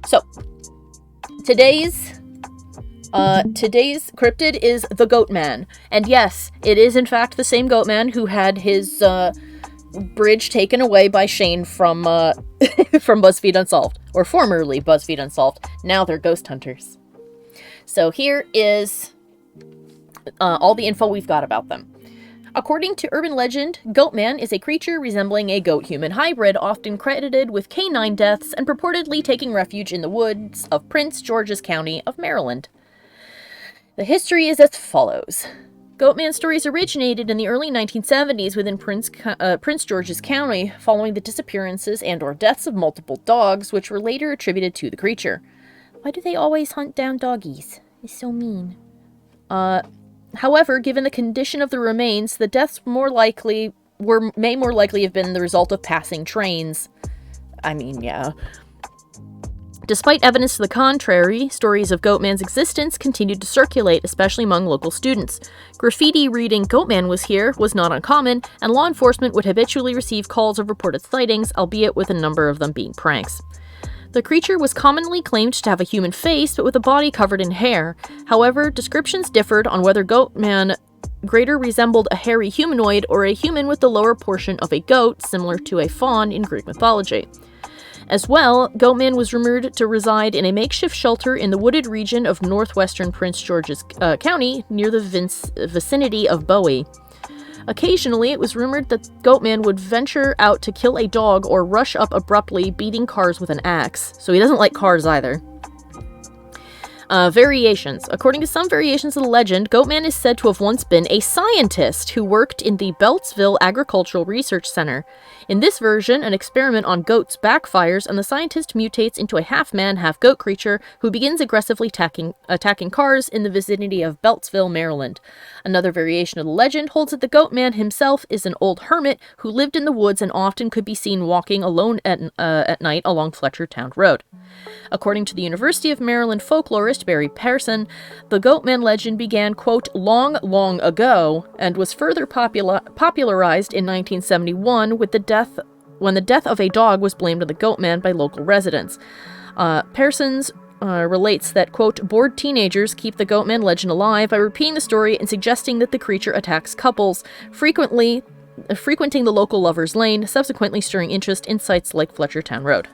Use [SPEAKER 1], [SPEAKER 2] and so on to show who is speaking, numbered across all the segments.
[SPEAKER 1] So, today's cryptid is the Goatman. And yes, it is in fact the same Goatman who had his bridge taken away by Shane from from BuzzFeed Unsolved, or formerly BuzzFeed Unsolved. Now they're ghost hunters. So here is all the info we've got about them. According to urban legend, Goatman is a creature resembling a goat-human hybrid, often credited with canine deaths and purportedly taking refuge in the woods of Prince George's County of Maryland. The history is as follows. Goatman stories originated in the early 1970s within Prince George's County following the disappearances and/or deaths of multiple dogs, which were later attributed to the creature. Why do they always hunt down doggies? It's so mean. However, given the condition of the remains, the deaths may more likely have been the result of passing trains. I mean, yeah. Despite evidence to the contrary, stories of Goatman's existence continued to circulate, especially among local students. Graffiti reading "Goatman was here" was not uncommon, and law enforcement would habitually receive calls of reported sightings, albeit with a number of them being pranks. The creature was commonly claimed to have a human face, but with a body covered in hair. However, descriptions differed on whether Goatman greater resembled a hairy humanoid or a human with the lower portion of a goat, similar to a faun in Greek mythology. As well, Goatman was rumored to reside in a makeshift shelter in the wooded region of northwestern Prince George's County, near the vicinity of Bowie. Occasionally, it was rumored that Goatman would venture out to kill a dog or rush up abruptly, beating cars with an axe. So he doesn't like cars either. Variations. According to some variations of the legend, Goatman is said to have once been a scientist who worked in the Beltsville Agricultural Research Center. In this version, an experiment on goats backfires, and the scientist mutates into a half-man, half-goat creature who begins aggressively attacking cars in the vicinity of Beltsville, Maryland. Another variation of the legend holds that the Goatman himself is an old hermit who lived in the woods and often could be seen walking alone at night along Fletchertown Road. According to the University of Maryland folklorist Barry Pearson, the Goatman legend began, quote, long, long ago, and was further popularized in 1971 when the death of a dog was blamed on the Goatman by local residents. Pearson's relates that, quote, bored teenagers keep the Goatman legend alive by repeating the story and suggesting that the creature attacks couples, frequenting the local lover's lane, subsequently stirring interest in sites like Fletchertown Road.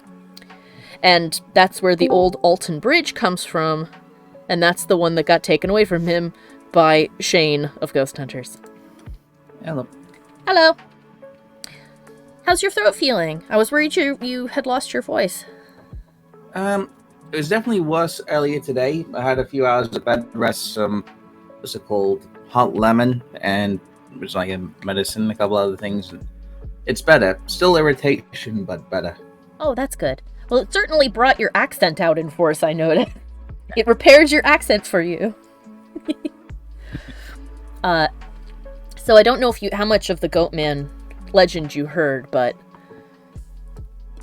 [SPEAKER 1] And that's where the old Alton Bridge comes from, and that's the one that got taken away from him by Shane of Ghost Hunters.
[SPEAKER 2] Hello.
[SPEAKER 1] Hello. How's your throat feeling? I was worried you had lost your voice.
[SPEAKER 2] It was definitely worse earlier today. I had a few hours of bed rest, some, what's it called, hot lemon, and it was like a medicine, a couple other things. And it's better. Still irritation, but better.
[SPEAKER 1] Oh, that's good. Well, it certainly brought your accent out in force, I noticed. It repairs your accent for you. So I don't know how much of the Goatman legend you heard, but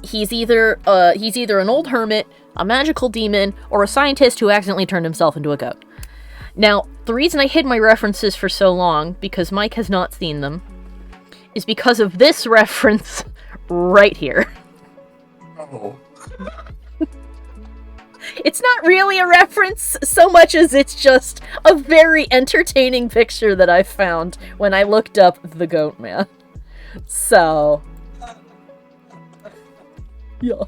[SPEAKER 1] he's either an old hermit, a magical demon, or a scientist who accidentally turned himself into a goat. Now, the reason I hid my references for so long, because Mike has not seen them, is because of this reference right here.
[SPEAKER 3] Oh.
[SPEAKER 1] It's not really a reference so much as it's just a very entertaining picture that I found when I looked up the Goatman. So, yeah.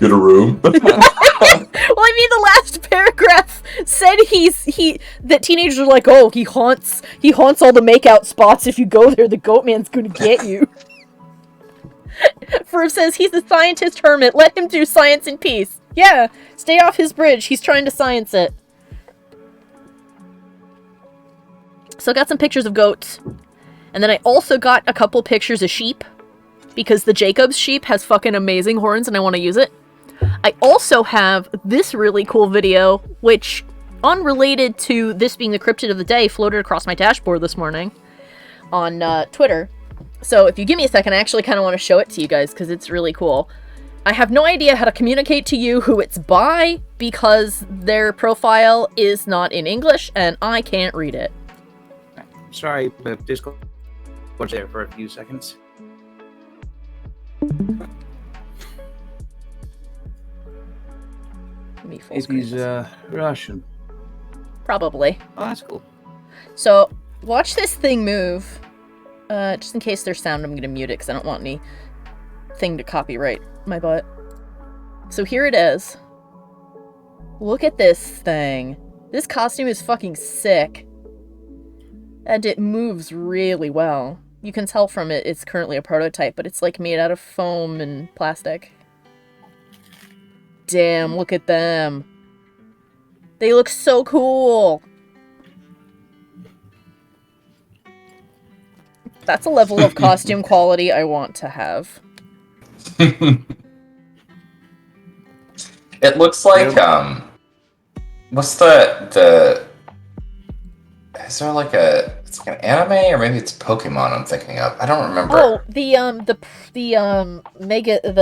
[SPEAKER 3] Get a room.
[SPEAKER 1] Well, I mean, the last paragraph said that teenagers are like, oh, he haunts all the makeout spots. If you go there, the Goatman's gonna get you. Ferb says he's a scientist hermit. Let him do science in peace. Yeah, stay off his bridge. He's trying to science it. So I got some pictures of goats. And then I also got a couple pictures of sheep. Because the Jacob's sheep has fucking amazing horns and I want to use it. I also have this really cool video, which, unrelated to this being the cryptid of the day, floated across my dashboard this morning on Twitter. So if you give me a second, I actually kind of want to show it to you guys because it's really cool. I have no idea how to communicate to you who it's by because their profile is not in English and I can't read it.
[SPEAKER 2] Sorry, but Discord was there for a few seconds.
[SPEAKER 1] Let me full
[SPEAKER 2] If
[SPEAKER 1] screen
[SPEAKER 2] he's
[SPEAKER 1] this.
[SPEAKER 2] Russian.
[SPEAKER 1] Probably.
[SPEAKER 2] Oh, that's cool.
[SPEAKER 1] So, watch this thing move. Just in case there's sound, I'm gonna mute it because I don't want anything to copyright my butt. So here it is. Look at this thing. This costume is fucking sick. And it moves really well. You can tell from it, it's currently a prototype, but it's like made out of foam and plastic. Damn, look at them. They look so cool. That's a level of costume quality I want to have.
[SPEAKER 4] It looks like, what's the is there like it's like an anime, or maybe it's Pokemon I'm thinking of? I don't remember.
[SPEAKER 1] Oh, the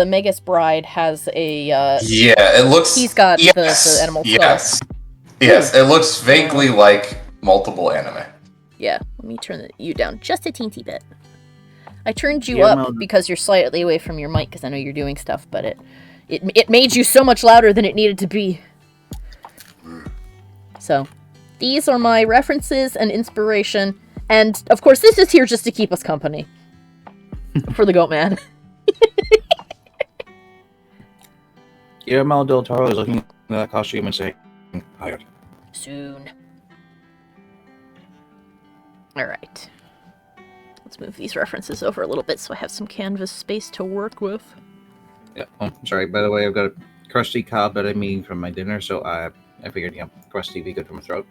[SPEAKER 1] Megas Bride has a,
[SPEAKER 4] yeah, it looks...
[SPEAKER 1] he's got the animal skull.
[SPEAKER 4] Yes, it looks vaguely like multiple anime.
[SPEAKER 1] Yeah, let me turn you down just a teensy bit. I turned you up because you're slightly away from your mic because I know you're doing stuff, but it made you so much louder than it needed to be. So, these are my references and inspiration, and of course this is here just to keep us company. For the Goatman.
[SPEAKER 2] Guillermo del Toro is looking at that costume and saying, hired.
[SPEAKER 1] Soon. Alright. Let's move these references over a little bit so I have some canvas space to work with.
[SPEAKER 2] Yeah. Oh, sorry. By the way, I've got a crusty cob that I'm eating from my dinner, so I figured, crusty would be good for my throat.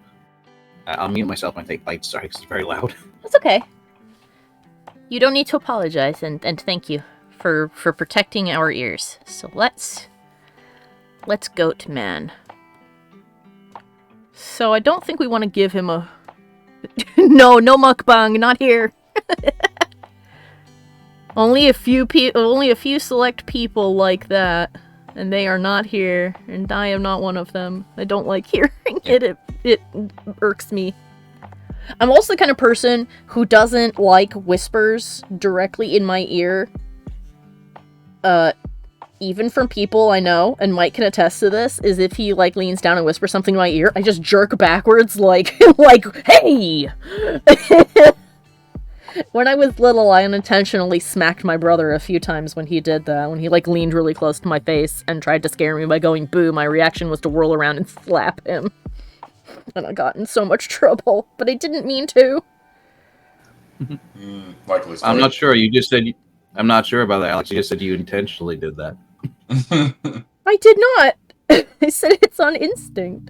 [SPEAKER 2] I'll mute myself when I take bites, sorry, because it's very loud.
[SPEAKER 1] That's okay. You don't need to apologize, and thank you for protecting our ears. So let's Goatman. So I don't think we want to give him a... no mukbang, not here. Only a few select people like that, and they are not here, and I am not one of them. I don't like hearing it. It irks me. I'm also the kind of person who doesn't like whispers directly in my ear. Even from people I know, and Mike can attest to this, is if he, leans down and whispers something in my ear, I just jerk backwards, hey! When I was little, I unintentionally smacked my brother a few times when he did that. When he, leaned really close to my face and tried to scare me by going boo, my reaction was to whirl around and slap him. And I got in so much trouble, but I didn't mean to.
[SPEAKER 4] Likely story.
[SPEAKER 2] I'm not sure. You just said... I'm not sure about that, Alex. You just said you intentionally did that.
[SPEAKER 1] I did not! I said it's on instinct.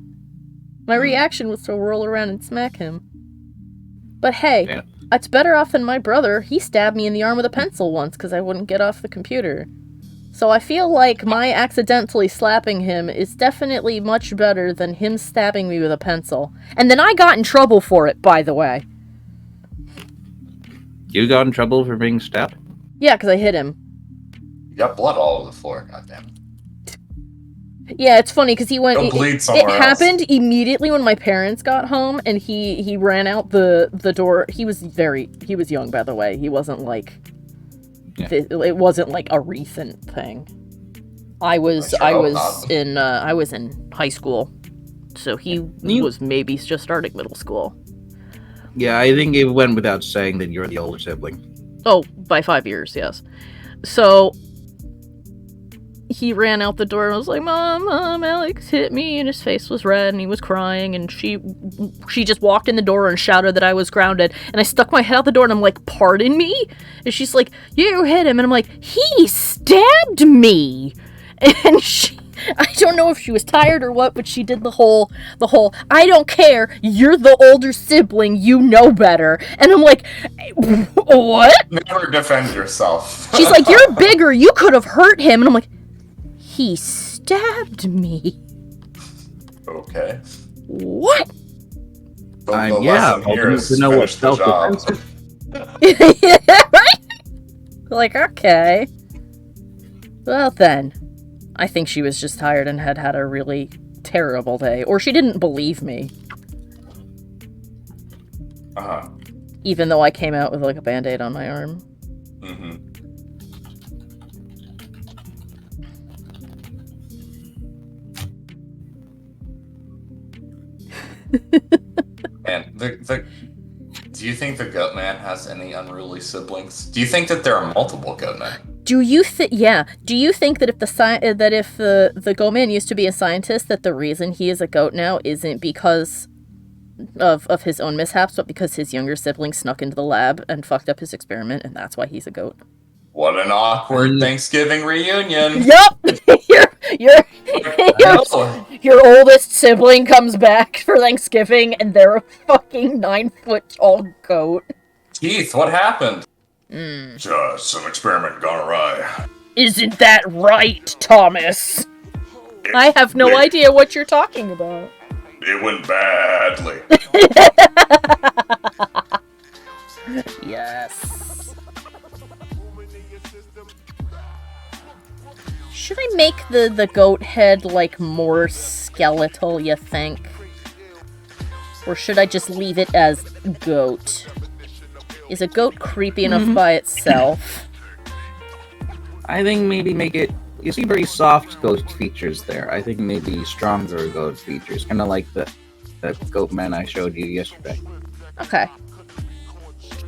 [SPEAKER 1] My reaction was to whirl around and smack him. But hey...
[SPEAKER 2] Yeah.
[SPEAKER 1] It's better off than my brother. He stabbed me in the arm with a pencil once because I wouldn't get off the computer. So I feel like my accidentally slapping him is definitely much better than him stabbing me with a pencil. And then I got in trouble for it, by the way.
[SPEAKER 2] You got in trouble for being stabbed?
[SPEAKER 1] Yeah, because I hit him.
[SPEAKER 4] You got blood all over the floor, goddammit.
[SPEAKER 1] Yeah, it's funny because he went.
[SPEAKER 4] Go bleed somewhere else.
[SPEAKER 1] Happened immediately when my parents got home, and he ran out the door. He was young, by the way. He wasn't
[SPEAKER 2] Yeah.
[SPEAKER 1] it wasn't like a recent thing. I was in high school, so he was maybe just starting middle school.
[SPEAKER 2] Yeah, I think it went without saying that you're the older sibling.
[SPEAKER 1] Oh, by 5 years, yes. So he ran out the door and was like, Mom, Alex hit me, and his face was red and he was crying, and she just walked in the door and shouted that I was grounded, and I stuck my head out the door and I'm like, pardon me? And she's like, you hit him, and I'm like, he stabbed me! And I don't know if she was tired or what, but she did the whole, I don't care, you're the older sibling, you know better. And I'm like, what?
[SPEAKER 4] Never defend yourself.
[SPEAKER 1] She's like, you're bigger, you could have hurt him. And I'm like, he stabbed me.
[SPEAKER 4] Okay.
[SPEAKER 1] What?
[SPEAKER 4] The
[SPEAKER 2] Yeah,
[SPEAKER 4] lesson here is
[SPEAKER 2] to know what
[SPEAKER 4] finish the job.
[SPEAKER 2] self-defense is.
[SPEAKER 1] Right? Like, okay. Well then. I think she was just tired and had a really terrible day. Or she didn't believe me.
[SPEAKER 4] Uh-huh.
[SPEAKER 1] Even though I came out with a Band-Aid on my arm.
[SPEAKER 4] Mm-hmm. And do you think the Goatman has any unruly siblings? Do you think that there are multiple Goatmen?
[SPEAKER 1] Do you think? Yeah. Do you think that if the Goatman used to be a scientist, that the reason he is a goat now isn't because of his own mishaps, but because his younger sibling snuck into the lab and fucked up his experiment, and that's why he's a goat?
[SPEAKER 4] What an awkward Thanksgiving reunion!
[SPEAKER 1] Yup. Your oldest sibling comes back for Thanksgiving, and they're a fucking 9-foot-tall goat.
[SPEAKER 4] Keith, what happened?
[SPEAKER 3] Just some experiment gone awry.
[SPEAKER 1] Isn't that right, Thomas? I have no idea what you're talking about.
[SPEAKER 3] It went badly.
[SPEAKER 1] Yes. Should I make the goat head, like, more skeletal, you think? Or should I just leave it as goat? Is a goat creepy enough by itself?
[SPEAKER 2] I think maybe make it... You see very soft goat features there. I think maybe stronger goat features. Kind of like the Goatman I showed you yesterday.
[SPEAKER 1] Okay.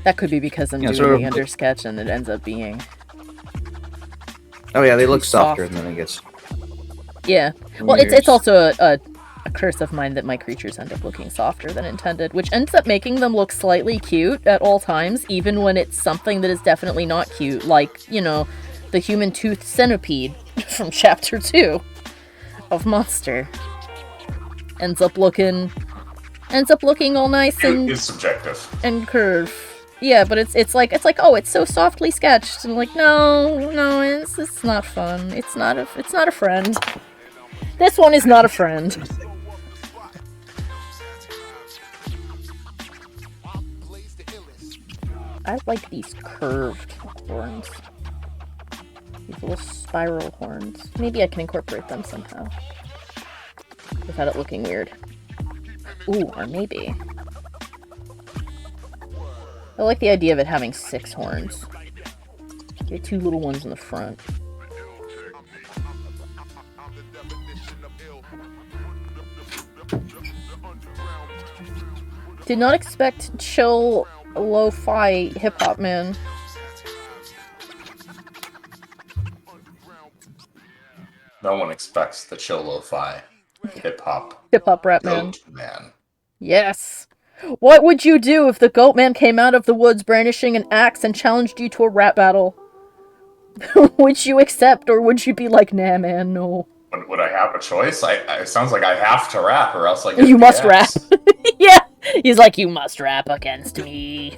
[SPEAKER 1] That could be because I'm doing the under sketch and it ends up being...
[SPEAKER 2] Oh yeah, they look softer
[SPEAKER 1] soft.
[SPEAKER 2] and then it gets...
[SPEAKER 1] Yeah. Well, it's also a curse of mine that my creatures end up looking softer than intended, which ends up making them look slightly cute at all times, even when it's something that is definitely not cute, like, you know, the human-toothed centipede from Chapter 2 of Monster. Ends up looking all nice and...
[SPEAKER 3] It's subjective.
[SPEAKER 1] And curved. Yeah, but it's like, oh, it's so softly sketched, and like, no, it's not fun. It's not a friend. This one is not a friend. I like these curved horns. These little spiral horns. Maybe I can incorporate them somehow. Without it looking weird. Ooh, or maybe. I like the idea of it having 6 horns. Get 2 little ones in the front. Did not expect chill lo-fi hip-hop man.
[SPEAKER 4] No one expects the chill lo-fi hip-hop
[SPEAKER 1] Rap man.
[SPEAKER 4] Man.
[SPEAKER 1] Yes. What would you do if the Goatman came out of the woods brandishing an axe and challenged you to a rap battle? Would you accept, or would you be like, nah, man, no?
[SPEAKER 4] Would I have a choice? It sounds like I have to rap, or else I get
[SPEAKER 1] You must
[SPEAKER 4] the
[SPEAKER 1] rap.
[SPEAKER 4] axe.
[SPEAKER 1] Yeah. He's like, you must rap against me.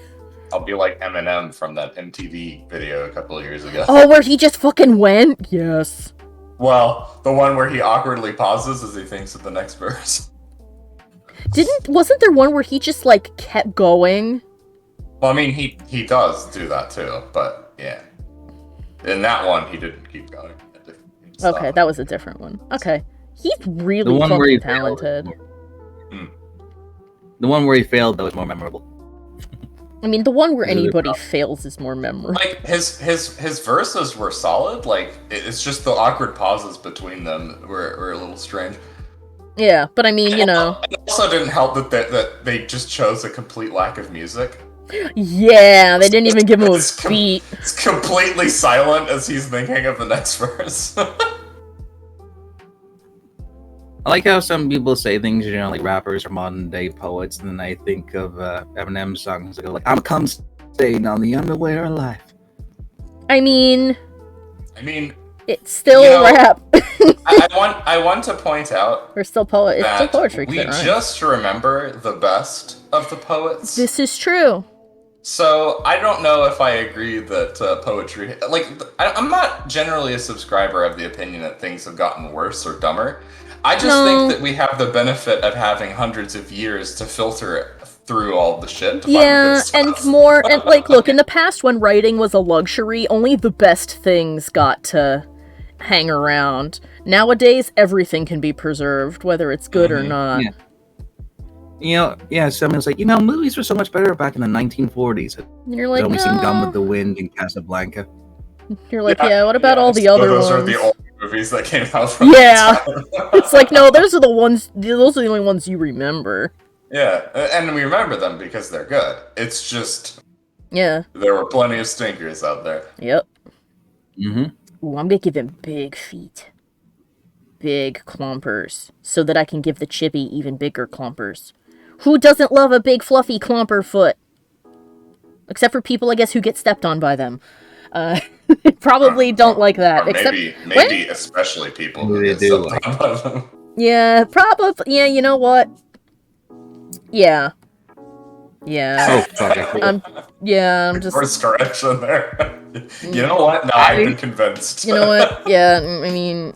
[SPEAKER 4] I'll be like Eminem from that MTV video a couple of years ago.
[SPEAKER 1] Oh, where he just fucking went? Yes.
[SPEAKER 4] Well, the one where he awkwardly pauses as he thinks of the next verse.
[SPEAKER 1] Wasn't there one where he just, like, kept going?
[SPEAKER 4] Well, I mean, he does do that too, but yeah. In that one, he didn't keep going.
[SPEAKER 1] Okay, that was a different one. Okay. He's really fucking talented.
[SPEAKER 2] The one where he failed, though, is more memorable.
[SPEAKER 1] I mean, the one where anybody fails is more memorable.
[SPEAKER 4] Like, his verses were solid. Like, it's just the awkward pauses between them were a little strange.
[SPEAKER 1] Yeah, but I mean, you know.
[SPEAKER 4] It also didn't help that they just chose a complete lack of music.
[SPEAKER 1] Yeah, they didn't even give him a beat.
[SPEAKER 4] It's completely silent as he's thinking of the next verse.
[SPEAKER 2] I like how some people say things, you know, like rappers are modern day poets, and then I think of Eminem's songs that go like, I'm a cum stain on the underwear of life.
[SPEAKER 1] I mean, it's still rap.
[SPEAKER 4] I want to point out
[SPEAKER 1] It's still poetry.
[SPEAKER 4] We just remember the best of the poets.
[SPEAKER 1] This is true.
[SPEAKER 4] So I don't know if I agree that poetry, like, I'm not generally a subscriber of the opinion that things have gotten worse or dumber. I just think that we have the benefit of having hundreds of years to filter through all the shit. To find the good stuff.
[SPEAKER 1] And like, look, in the past when writing was a luxury, only the best things got to hang around. Nowadays, everything can be preserved, whether it's good or not.
[SPEAKER 2] Yeah. You know, yeah, someone's like, you know, movies were so much better back in the 1940s.
[SPEAKER 1] And you're like,
[SPEAKER 2] we
[SPEAKER 1] no.
[SPEAKER 2] seen Gone with the Wind and Casablanca.
[SPEAKER 1] You're like, yeah, what about all the other ones?
[SPEAKER 4] Those are the old movies that came out from
[SPEAKER 1] it's like, no, those are the only ones you remember.
[SPEAKER 4] Yeah, and we remember them because they're good. It's just
[SPEAKER 1] Yeah.
[SPEAKER 4] there were plenty of stinkers out there.
[SPEAKER 1] Yep.
[SPEAKER 2] Mm-hmm.
[SPEAKER 1] Ooh, I'm gonna give him big feet. Big clompers. So that I can give the chibi even bigger clompers. Who doesn't love a big fluffy clomper foot? Except for people, I guess, who get stepped on by them. Probably don't like that.
[SPEAKER 4] Or
[SPEAKER 1] Except
[SPEAKER 4] maybe especially people who
[SPEAKER 2] They
[SPEAKER 4] get
[SPEAKER 2] do
[SPEAKER 4] stepped on by them.
[SPEAKER 1] Yeah, probably. Yeah, you know what? Yeah. Yeah.
[SPEAKER 2] Oh fuck!
[SPEAKER 1] I'm just.
[SPEAKER 4] Or direction there. You know what? No, I've been convinced.
[SPEAKER 1] You know what? Yeah, I mean,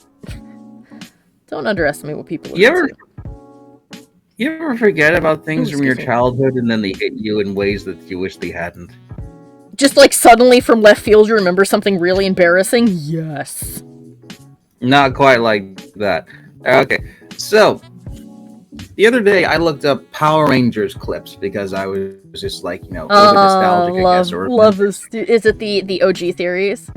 [SPEAKER 1] don't underestimate what people are into.
[SPEAKER 2] You ever forget about things
[SPEAKER 1] Ooh,
[SPEAKER 2] from your
[SPEAKER 1] excuse me.
[SPEAKER 2] childhood and then they hit you in ways that you wish they hadn't?
[SPEAKER 1] Just like suddenly from left field, you remember something really embarrassing? Yes.
[SPEAKER 2] Not quite like that. Okay, so the other day I looked up Power Rangers clips because I was just like, a little bit nostalgic, I guess. Or
[SPEAKER 1] Love this. Is it the OG series?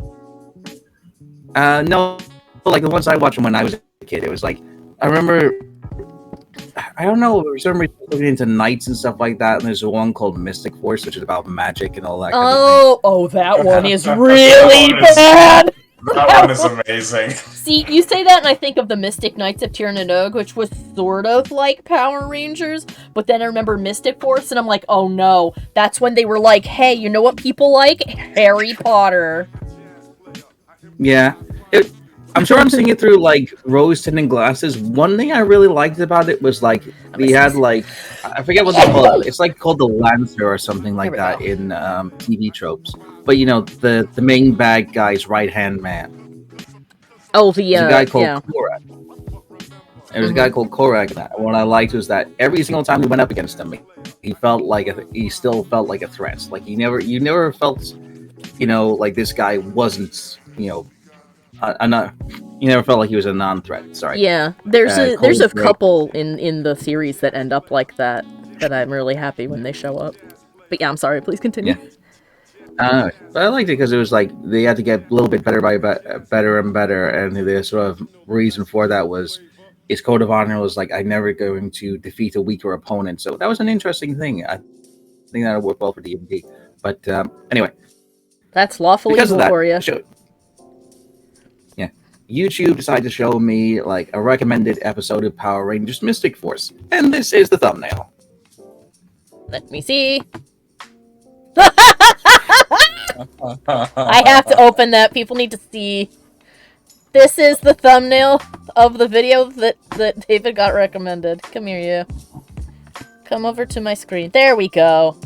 [SPEAKER 2] no, like the ones I watched when I was a kid. It was like I remember. I don't know. For some reason, looking into knights and stuff like that, and there's one called Mystic Force, which is about magic and all that.
[SPEAKER 1] That one is really bad.
[SPEAKER 4] That one is amazing.
[SPEAKER 1] See, you say that, and I think of the Mystic Knights of Tir-na-nog, which was sort of like Power Rangers, but then I remember Mystic Force, and I'm like, oh no, that's when they were like, hey, you know what people like? Harry Potter.
[SPEAKER 2] Yeah. I'm sure I'm seeing it through like rose-tinted glasses. One thing I really liked about it was like we had like I forget what they call it. It's like called the Lancer or something like that in TV tropes. But the main bad guy's right-hand man.
[SPEAKER 1] Oh,
[SPEAKER 2] There's a guy called Korak. There was a guy called Korak. That what I liked was that every single time we went up against him, he still felt like a threat. Like you never felt, like this guy wasn't, you never felt like he was a non-threat. Sorry.
[SPEAKER 1] Yeah, there's a couple in the series that end up like that I'm really happy when they show up. But yeah, I'm sorry. Please continue.
[SPEAKER 2] Yeah. But I liked it because it was like they had to get a little bit better better and better, and the sort of reason for that was his code of honor was like I'm never going to defeat a weaker opponent. So that was an interesting thing. I think that would work well for D&D. But anyway,
[SPEAKER 1] that's lawful evil for you.
[SPEAKER 2] YouTube decided to show me like a recommended episode of Power Rangers Mystic Force, and this is the thumbnail.
[SPEAKER 1] Let me see. I have to open that. People need to see. This is the thumbnail of the video that David got recommended. Come here, you. Come over to my screen. There we go.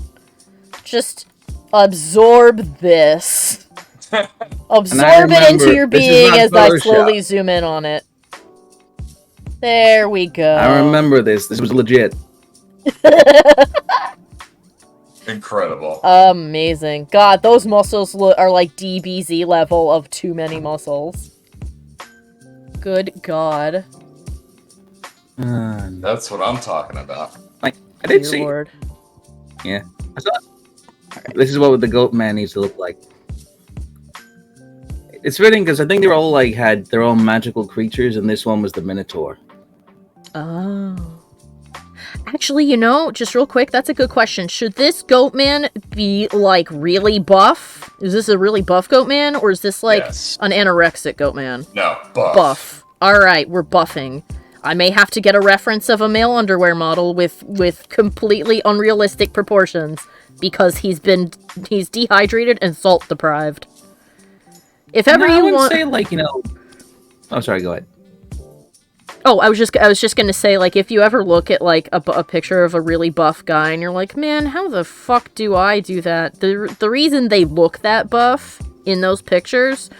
[SPEAKER 1] Just absorb this. Absorb it into your being as I slowly zoom in on it. There we go.
[SPEAKER 2] I remember this. This was legit.
[SPEAKER 4] Incredible.
[SPEAKER 1] Amazing. God, those muscles are like DBZ level of too many muscles. Good God.
[SPEAKER 4] That's what I'm talking about.
[SPEAKER 2] Like, I did see.
[SPEAKER 1] Lord.
[SPEAKER 2] Yeah. I saw it. This is what the Goatman needs to look like. It's fitting because I think they were all like had their own magical creatures, and this one was the Minotaur.
[SPEAKER 1] Oh. Actually, just real quick, that's a good question. Should this Goatman be like really buff? Is this a really buff Goatman, or is this like an anorexic Goatman?
[SPEAKER 4] No, buff.
[SPEAKER 1] Buff. Alright, we're buffing. I may have to get a reference of a male underwear model with completely unrealistic proportions because he's dehydrated and salt deprived. If ever you want,
[SPEAKER 2] say like Oh, sorry. Go ahead.
[SPEAKER 1] Oh, I was just gonna say, like, if you ever look at like a picture of a really buff guy and you're like, man, how the fuck do I do that? The reason they look that buff in those pictures,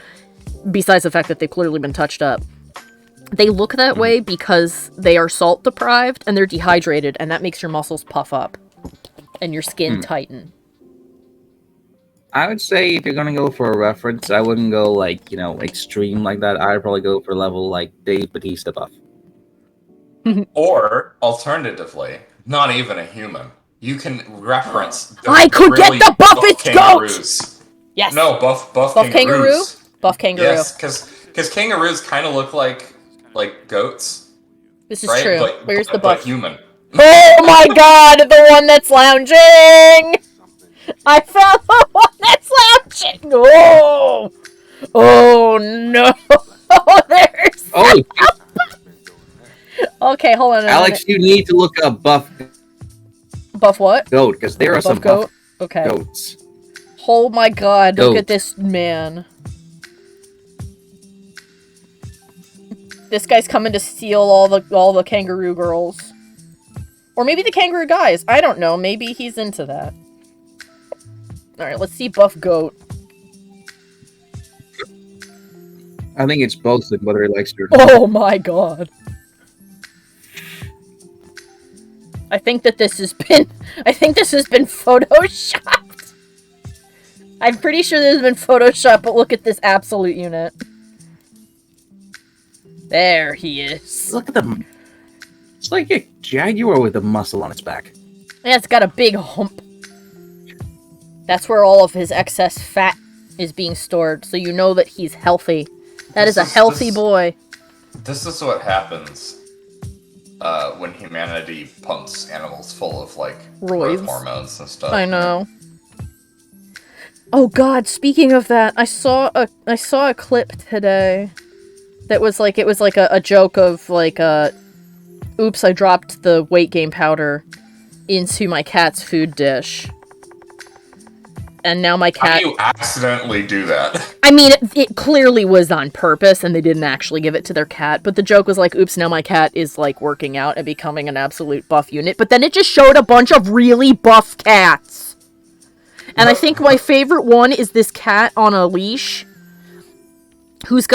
[SPEAKER 1] besides the fact that they've clearly been touched up, they look that way because they are salt deprived and they're dehydrated, and that makes your muscles puff up and your skin tighten.
[SPEAKER 2] I would say if you're gonna go for a reference, I wouldn't go like extreme like that. I'd probably go for level like Dave Bautista buff.
[SPEAKER 4] Or alternatively, not even a human. You can reference.
[SPEAKER 1] I could get the buffest
[SPEAKER 4] kangaroos.
[SPEAKER 1] Yes.
[SPEAKER 4] No, buff
[SPEAKER 1] kangaroo. Buff kangaroo.
[SPEAKER 4] Yes, because kangaroos kind of look like goats.
[SPEAKER 1] This is
[SPEAKER 4] right?
[SPEAKER 1] true. Where's the buff?
[SPEAKER 4] But human.
[SPEAKER 1] Oh my god, the one that's lounging! I found the one that's lounging! Oh! Oh no! Oh, there's...
[SPEAKER 2] Oh,
[SPEAKER 1] Okay, hold on a
[SPEAKER 2] Alex, you need to look up buff
[SPEAKER 1] minute. Buff what?
[SPEAKER 2] goat, because there are some
[SPEAKER 1] Buff goat?
[SPEAKER 2] buff
[SPEAKER 1] Okay.
[SPEAKER 2] goats.
[SPEAKER 1] Oh my god, look
[SPEAKER 2] Goat.
[SPEAKER 1] at this man. This guy's coming to steal all the kangaroo girls. Or maybe the kangaroo guys. I don't know. Maybe he's into that. Alright, let's see buff goat.
[SPEAKER 2] I think it's both of whether he likes it or not.
[SPEAKER 1] Oh my god. I think this has been photoshopped. I'm pretty sure this has been photoshopped, but look at this absolute unit. There he is.
[SPEAKER 2] Look at them. It's like a jaguar with a muscle on its back.
[SPEAKER 1] Yeah, it's got a big hump. That's where all of his excess fat is being stored, so you know that he's healthy. That is a healthy boy.
[SPEAKER 4] This is what happens when humanity pumps animals full of, like, growth
[SPEAKER 1] Roids.
[SPEAKER 4] hormones and stuff.
[SPEAKER 1] I know. Oh god, speaking of that, I saw a clip today that was like, it was like a joke of like, oops, I dropped the weight gain powder into my cat's food dish. And now my cat...
[SPEAKER 4] How do you accidentally do that?
[SPEAKER 1] I mean, it clearly was on purpose, and they didn't actually give it to their cat, but the joke was like, oops, now my cat is, like, working out and becoming an absolute buff unit, but then it just showed a bunch of really buff cats. And I think my favorite one is this cat on a leash, who's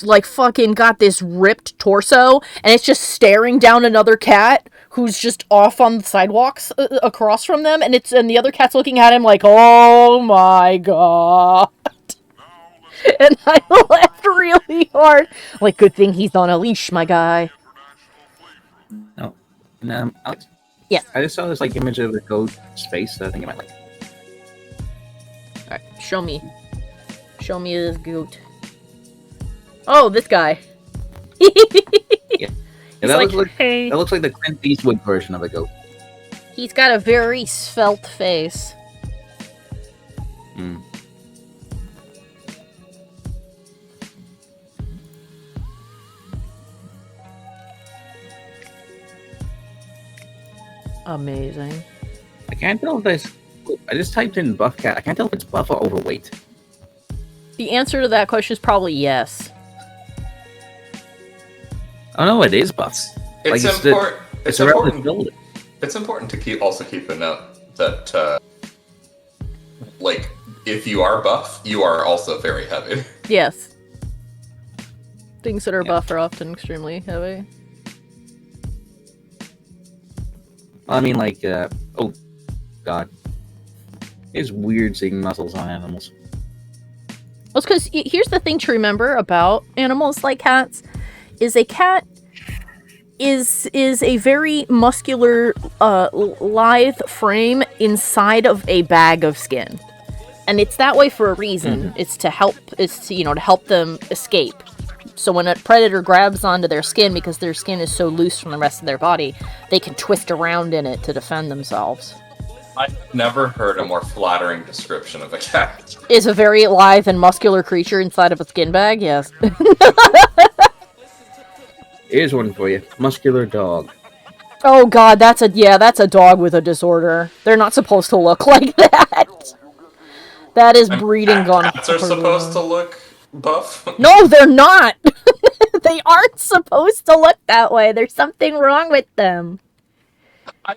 [SPEAKER 1] like fucking got this ripped torso, and it's just staring down another cat who's just off on the sidewalks across from them, and the other cat's looking at him like, oh my god. And I laughed really hard. Like, good thing he's on a leash, my guy.
[SPEAKER 2] No. Alex?
[SPEAKER 1] Yeah.
[SPEAKER 2] I just saw this like image of the goat's face that I think I might like.
[SPEAKER 1] Alright, show me. Show me this goat. Oh, this guy.
[SPEAKER 2] Yeah,
[SPEAKER 1] He's like, hey.
[SPEAKER 2] that looks like the Clint Eastwood version of a goat.
[SPEAKER 1] He's got a very svelte face.
[SPEAKER 2] Hmm.
[SPEAKER 1] Amazing.
[SPEAKER 2] I can't tell if this. I just typed in buff cat. I can't tell if it's buff or overweight.
[SPEAKER 1] The answer to that question is probably yes.
[SPEAKER 2] Oh no, it is buff.
[SPEAKER 4] It's
[SPEAKER 2] Like,
[SPEAKER 4] important.
[SPEAKER 2] It's a relative build.
[SPEAKER 4] It's important to keep a note that, like, if you are buff, you are also very heavy.
[SPEAKER 1] Yes. Things that are buff are often extremely heavy.
[SPEAKER 2] I mean, like, oh, god. It's weird seeing muscles on animals.
[SPEAKER 1] Well, it's because here's the thing to remember about animals like cats, is a cat is a very muscular, lithe frame inside of a bag of skin. And it's that way for a reason. Mm-hmm. It's to help them escape. So when a predator grabs onto their skin, because their skin is so loose from the rest of their body, they can twist around in it to defend themselves.
[SPEAKER 4] I've never heard a more flattering description of a cat.
[SPEAKER 1] Is a very lithe and muscular creature inside of a skin bag, yes.
[SPEAKER 2] Here's one for you. Muscular dog.
[SPEAKER 1] Oh god, that's a dog with a disorder. They're not supposed to look like that. That is breeding gone.
[SPEAKER 4] Cats are supposed to look buff?
[SPEAKER 1] No, they're not. They aren't supposed to look that way. There's something wrong with them.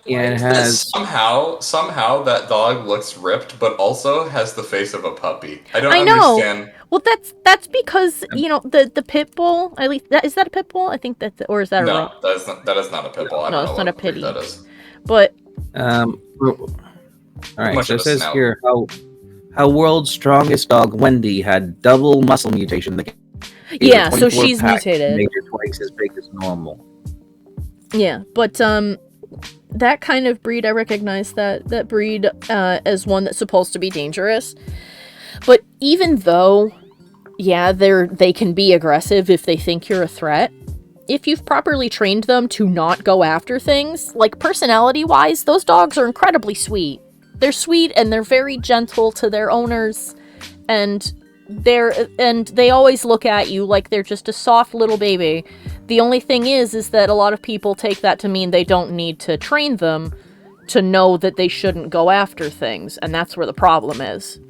[SPEAKER 2] Yeah, it has.
[SPEAKER 4] Somehow that dog looks ripped, but also has the face of a puppy. I don't understand.
[SPEAKER 1] Well, that's because, the pit bull, at least, is that a pit bull? I think that's, or is that a
[SPEAKER 4] No, that is not a pit bull. I don't know
[SPEAKER 1] it's not a
[SPEAKER 4] what breed
[SPEAKER 1] pity.
[SPEAKER 4] that is.
[SPEAKER 1] But,
[SPEAKER 2] alright, so it says here how world's strongest dog, Wendy, had double muscle mutation.
[SPEAKER 1] Yeah, so she's mutated.
[SPEAKER 2] Made her twice as big as normal.
[SPEAKER 1] Yeah, but, that kind of breed, I recognize that breed as one that's supposed to be dangerous. But even though, yeah, they can be aggressive if they think you're a threat, if you've properly trained them to not go after things, like personality-wise, those dogs are incredibly sweet. They're sweet and they're very gentle to their owners, and they always look at you like they're just a soft little baby. The only thing is that a lot of people take that to mean they don't need to train them to know that they shouldn't go after things, and that's where the problem is.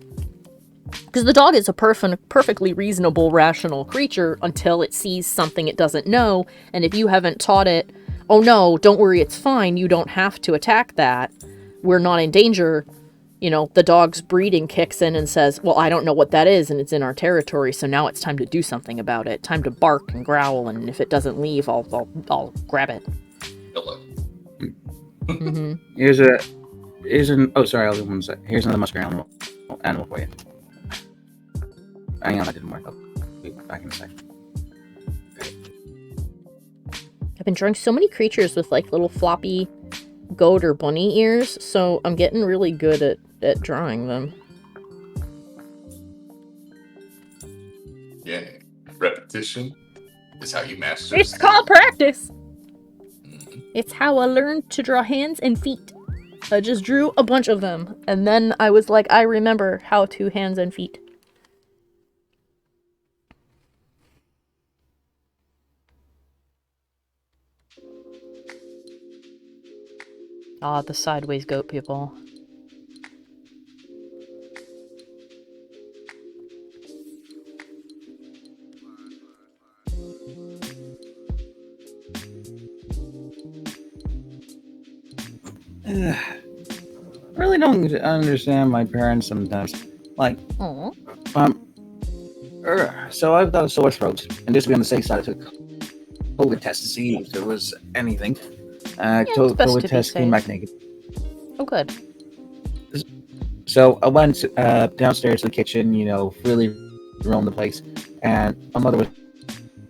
[SPEAKER 1] Because the dog is a perfectly reasonable, rational creature until it sees something it doesn't know, and if you haven't taught it, oh no, don't worry, it's fine, you don't have to attack that, we're not in danger, you know, the dog's breeding kicks in and says, well, I don't know what that is, and it's in our territory, so now it's time to do something about it. Time to bark and growl, and if it doesn't leave, I'll grab it.
[SPEAKER 4] Hello.
[SPEAKER 1] Mm-hmm.
[SPEAKER 2] Here's I'll do one sec. Here's another muscular animal for you. Hang on, that didn't work. I'll be back in a sec.
[SPEAKER 1] I've been drawing so many creatures with, like, little floppy goat or bunny ears, so I'm getting really good at drawing them.
[SPEAKER 4] Yeah, repetition is how you master.
[SPEAKER 1] It's called practice! It's how I learned to draw hands and feet. I just drew a bunch of them, and then I was like, I remember how to hands and feet. Ah, the sideways goat people.
[SPEAKER 2] I really don't understand my parents sometimes. Like,
[SPEAKER 1] Aww.
[SPEAKER 2] So I've got a sore throat, and just to be on the safe side, I took a COVID test to see if there was anything.
[SPEAKER 1] It's best
[SPEAKER 2] COVID
[SPEAKER 1] to
[SPEAKER 2] test
[SPEAKER 1] be
[SPEAKER 2] came
[SPEAKER 1] safe.
[SPEAKER 2] back negative.
[SPEAKER 1] Oh, good.
[SPEAKER 2] So I went downstairs to the kitchen, you know, really roamed the place, and my mother was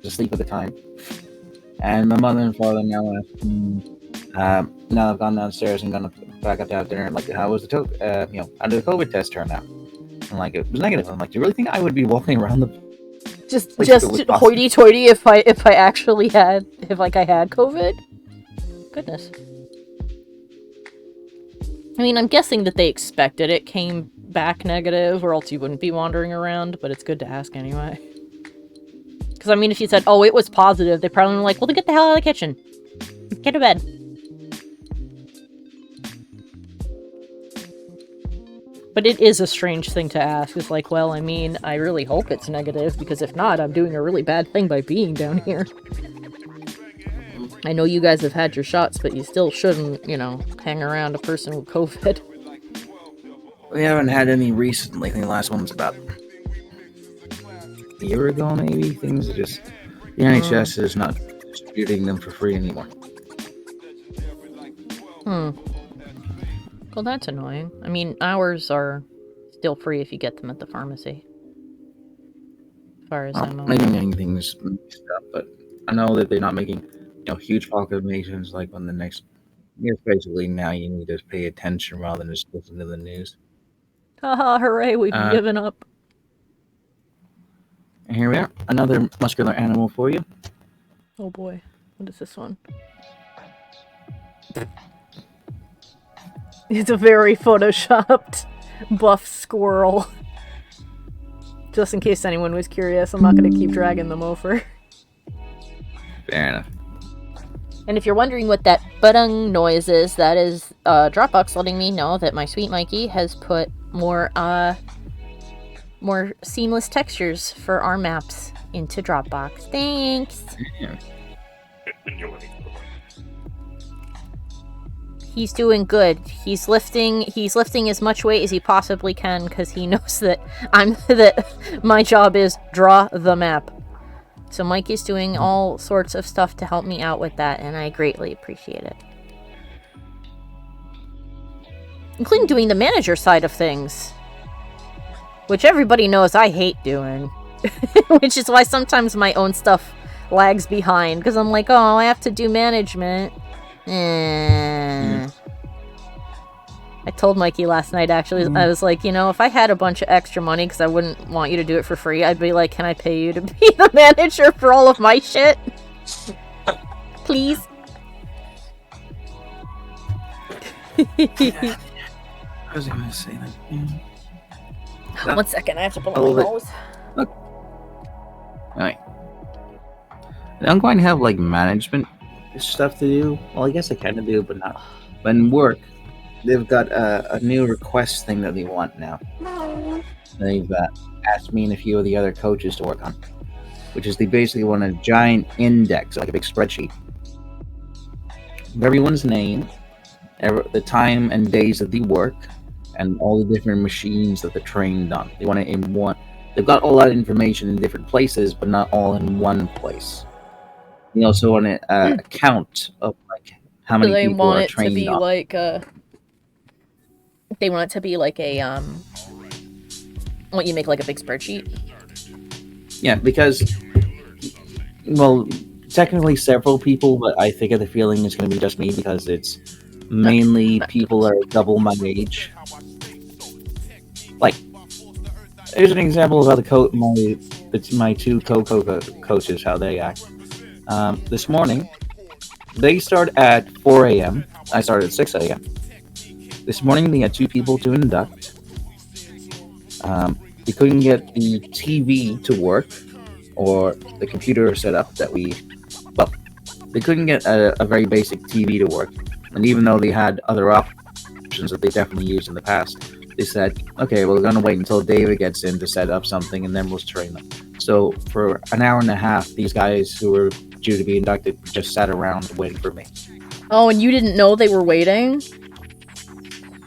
[SPEAKER 2] asleep at the time. And my mother and father now I've gone downstairs and gone back up to dinner. Like, how was the how did the COVID test turn out? And like, it was negative. I'm like, do you really think I would be walking around the
[SPEAKER 1] Just
[SPEAKER 2] place if it was possible?
[SPEAKER 1] hoity-toity if I actually had I had COVID? Goodness. I mean, I'm guessing that they expected it came back negative, or else you wouldn't be wandering around, but it's good to ask anyway. Because, I mean, if you said, oh, it was positive, they probably were like, well, then get the hell out of the kitchen. Get to bed. But it is a strange thing to ask. It's like, well, I mean, I really hope it's negative, because if not, I'm doing a really bad thing by being down here. I know you guys have had your shots, but you still shouldn't, you know, hang around a person with COVID.
[SPEAKER 2] We haven't had any recently. I think the last one was about a year ago, maybe. Things are just... The NHS is not distributing them for free anymore.
[SPEAKER 1] Well, that's annoying. I mean, ours are still free if you get them at the pharmacy. As far as I'm aware.
[SPEAKER 2] Maybe making things stuff, but I know that they're not making, huge proclamations like on the next... Yes, basically now you need to pay attention rather than just listen to the news.
[SPEAKER 1] Haha, hooray, we've given up.
[SPEAKER 2] And here we are. Another muscular animal for you.
[SPEAKER 1] Oh boy, what is this one? It's a very photoshopped buff squirrel. Just in case anyone was curious, I'm not going to keep dragging them over.
[SPEAKER 2] Fair enough.
[SPEAKER 1] And if you're wondering what that ba-dung noise is, that is Dropbox letting me know that my sweet Mikey has put more seamless textures for our maps into Dropbox. Thanks!
[SPEAKER 2] Yeah.
[SPEAKER 1] He's doing good. He's lifting as much weight as he possibly can because he knows that my job is draw the map. So Mike is doing all sorts of stuff to help me out with that, and I greatly appreciate it. Including doing the manager side of things. Which everybody knows I hate doing. Which is why sometimes my own stuff lags behind, because I'm like, oh, I have to do management. I told Mikey last night, actually, I was like, if I had a bunch of extra money, because I wouldn't want you to do it for free, I'd be like, can I pay you to be the manager for all of my shit? Please.
[SPEAKER 2] I was going to say that. Yeah.
[SPEAKER 1] 1 second, I have to blow my nose.
[SPEAKER 2] Alright. I'm going to have like management stuff to do. Well, I guess I kind of do, but not. But in work, they've got a new request thing that they want now. They've asked me and a few of the other coaches to work on, which is they basically want a giant index, like a big spreadsheet, of everyone's name, the time and days that they work, and all the different machines that they're trained on. They want it in one. They've got all that information in different places, but not all in one place. They also want a count of like how many people are trained on.
[SPEAKER 1] They want it to be like a what you make like a big spreadsheet.
[SPEAKER 2] Yeah, because well, technically several people, but I think the feeling it's going to be just me because it's mainly people that are double my age. Like, here's an example of how my two coaches, how they act. This morning, they start at 4 a.m. I started at 6 a.m. This morning, we had 2 people to induct. We couldn't get the TV to work or the computer setup that they couldn't get a very basic TV to work. And even though they had other options that they definitely used in the past, they said, okay, well, we're going to wait until David gets in to set up something and then we'll train them. So for an hour and a half, these guys who were due to be inducted just sat around waiting for me.
[SPEAKER 1] Oh, and you didn't know they were waiting?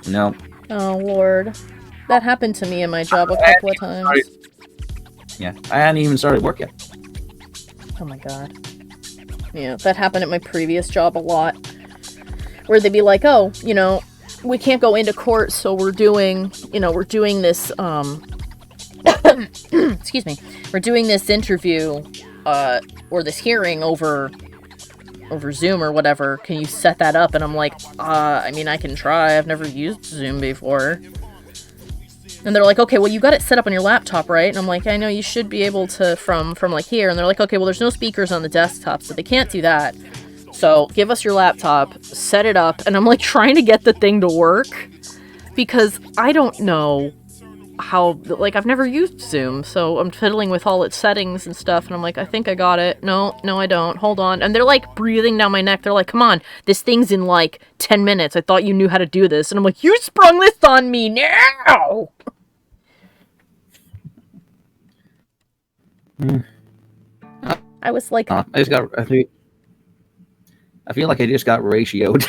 [SPEAKER 2] No.
[SPEAKER 1] Oh, Lord. That happened to me in my job a couple of times.
[SPEAKER 2] Yeah, I hadn't even started work yet.
[SPEAKER 1] Oh my god. Yeah, that happened at my previous job a lot. Where they'd be like, oh, we can't go into court, so we're doing this, excuse me, we're doing this interview, or this hearing over Zoom or whatever. Can you set that up? And I'm like, I mean, I can try. I've never used Zoom before. And they're like, okay, well, you got it set up on your laptop, right? And I'm like, I know you should be able to from like here. And they're like, okay, well, there's no speakers on the desktop, so they can't do that. So give us your laptop, set it up. And I'm like trying to get the thing to work because I don't know how, like, I've never used Zoom. So I'm fiddling with all its settings and stuff. And I'm like, I think I got it. No, I don't. Hold on. And they're like breathing down my neck. They're like, come on, this thing's in like 10 minutes. I thought you knew how to do this. And I'm like, you sprung this on me now. I was like,
[SPEAKER 2] I feel like I just got ratioed.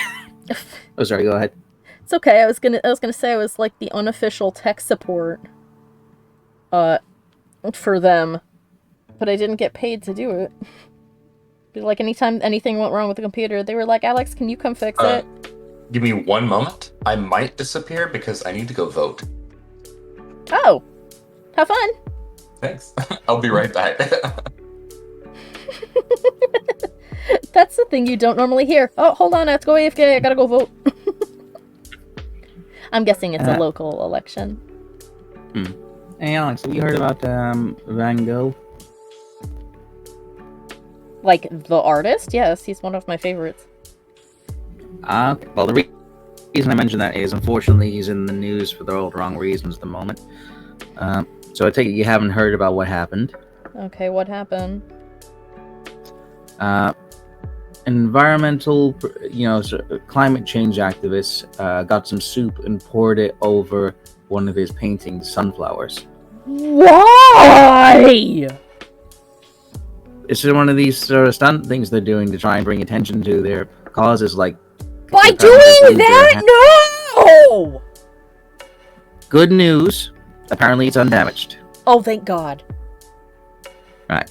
[SPEAKER 2] Oh, sorry. Go ahead.
[SPEAKER 1] It's okay. I was gonna say I was like the unofficial tech support, for them, but I didn't get paid to do it. Like anytime anything went wrong with the computer, they were like, Alex, can you come fix it?
[SPEAKER 4] Give me 1 moment. I might disappear because I need to go vote.
[SPEAKER 1] Oh, have fun.
[SPEAKER 4] Thanks. I'll be right back.
[SPEAKER 1] That's the thing you don't normally hear. Oh, hold on, I have to go AFK. I gotta go vote. I'm guessing it's a local election.
[SPEAKER 2] Hey, Alex, have you heard about Van Gogh?
[SPEAKER 1] Like the artist? Yes, he's one of my favorites.
[SPEAKER 2] Well, the reason I mention that is, unfortunately, he's in the news for the all wrong reasons at the moment. So I take it you haven't heard about what happened.
[SPEAKER 1] Okay, what happened?
[SPEAKER 2] Environmental, climate change activists got some soup and poured it over one of his paintings, sunflowers.
[SPEAKER 1] Why?
[SPEAKER 2] It's one of these sort of stunt things they're doing to try and bring attention to their causes, like...
[SPEAKER 1] By doing that? No!
[SPEAKER 2] Good news. Apparently it's undamaged.
[SPEAKER 1] Oh, thank God.
[SPEAKER 2] Right.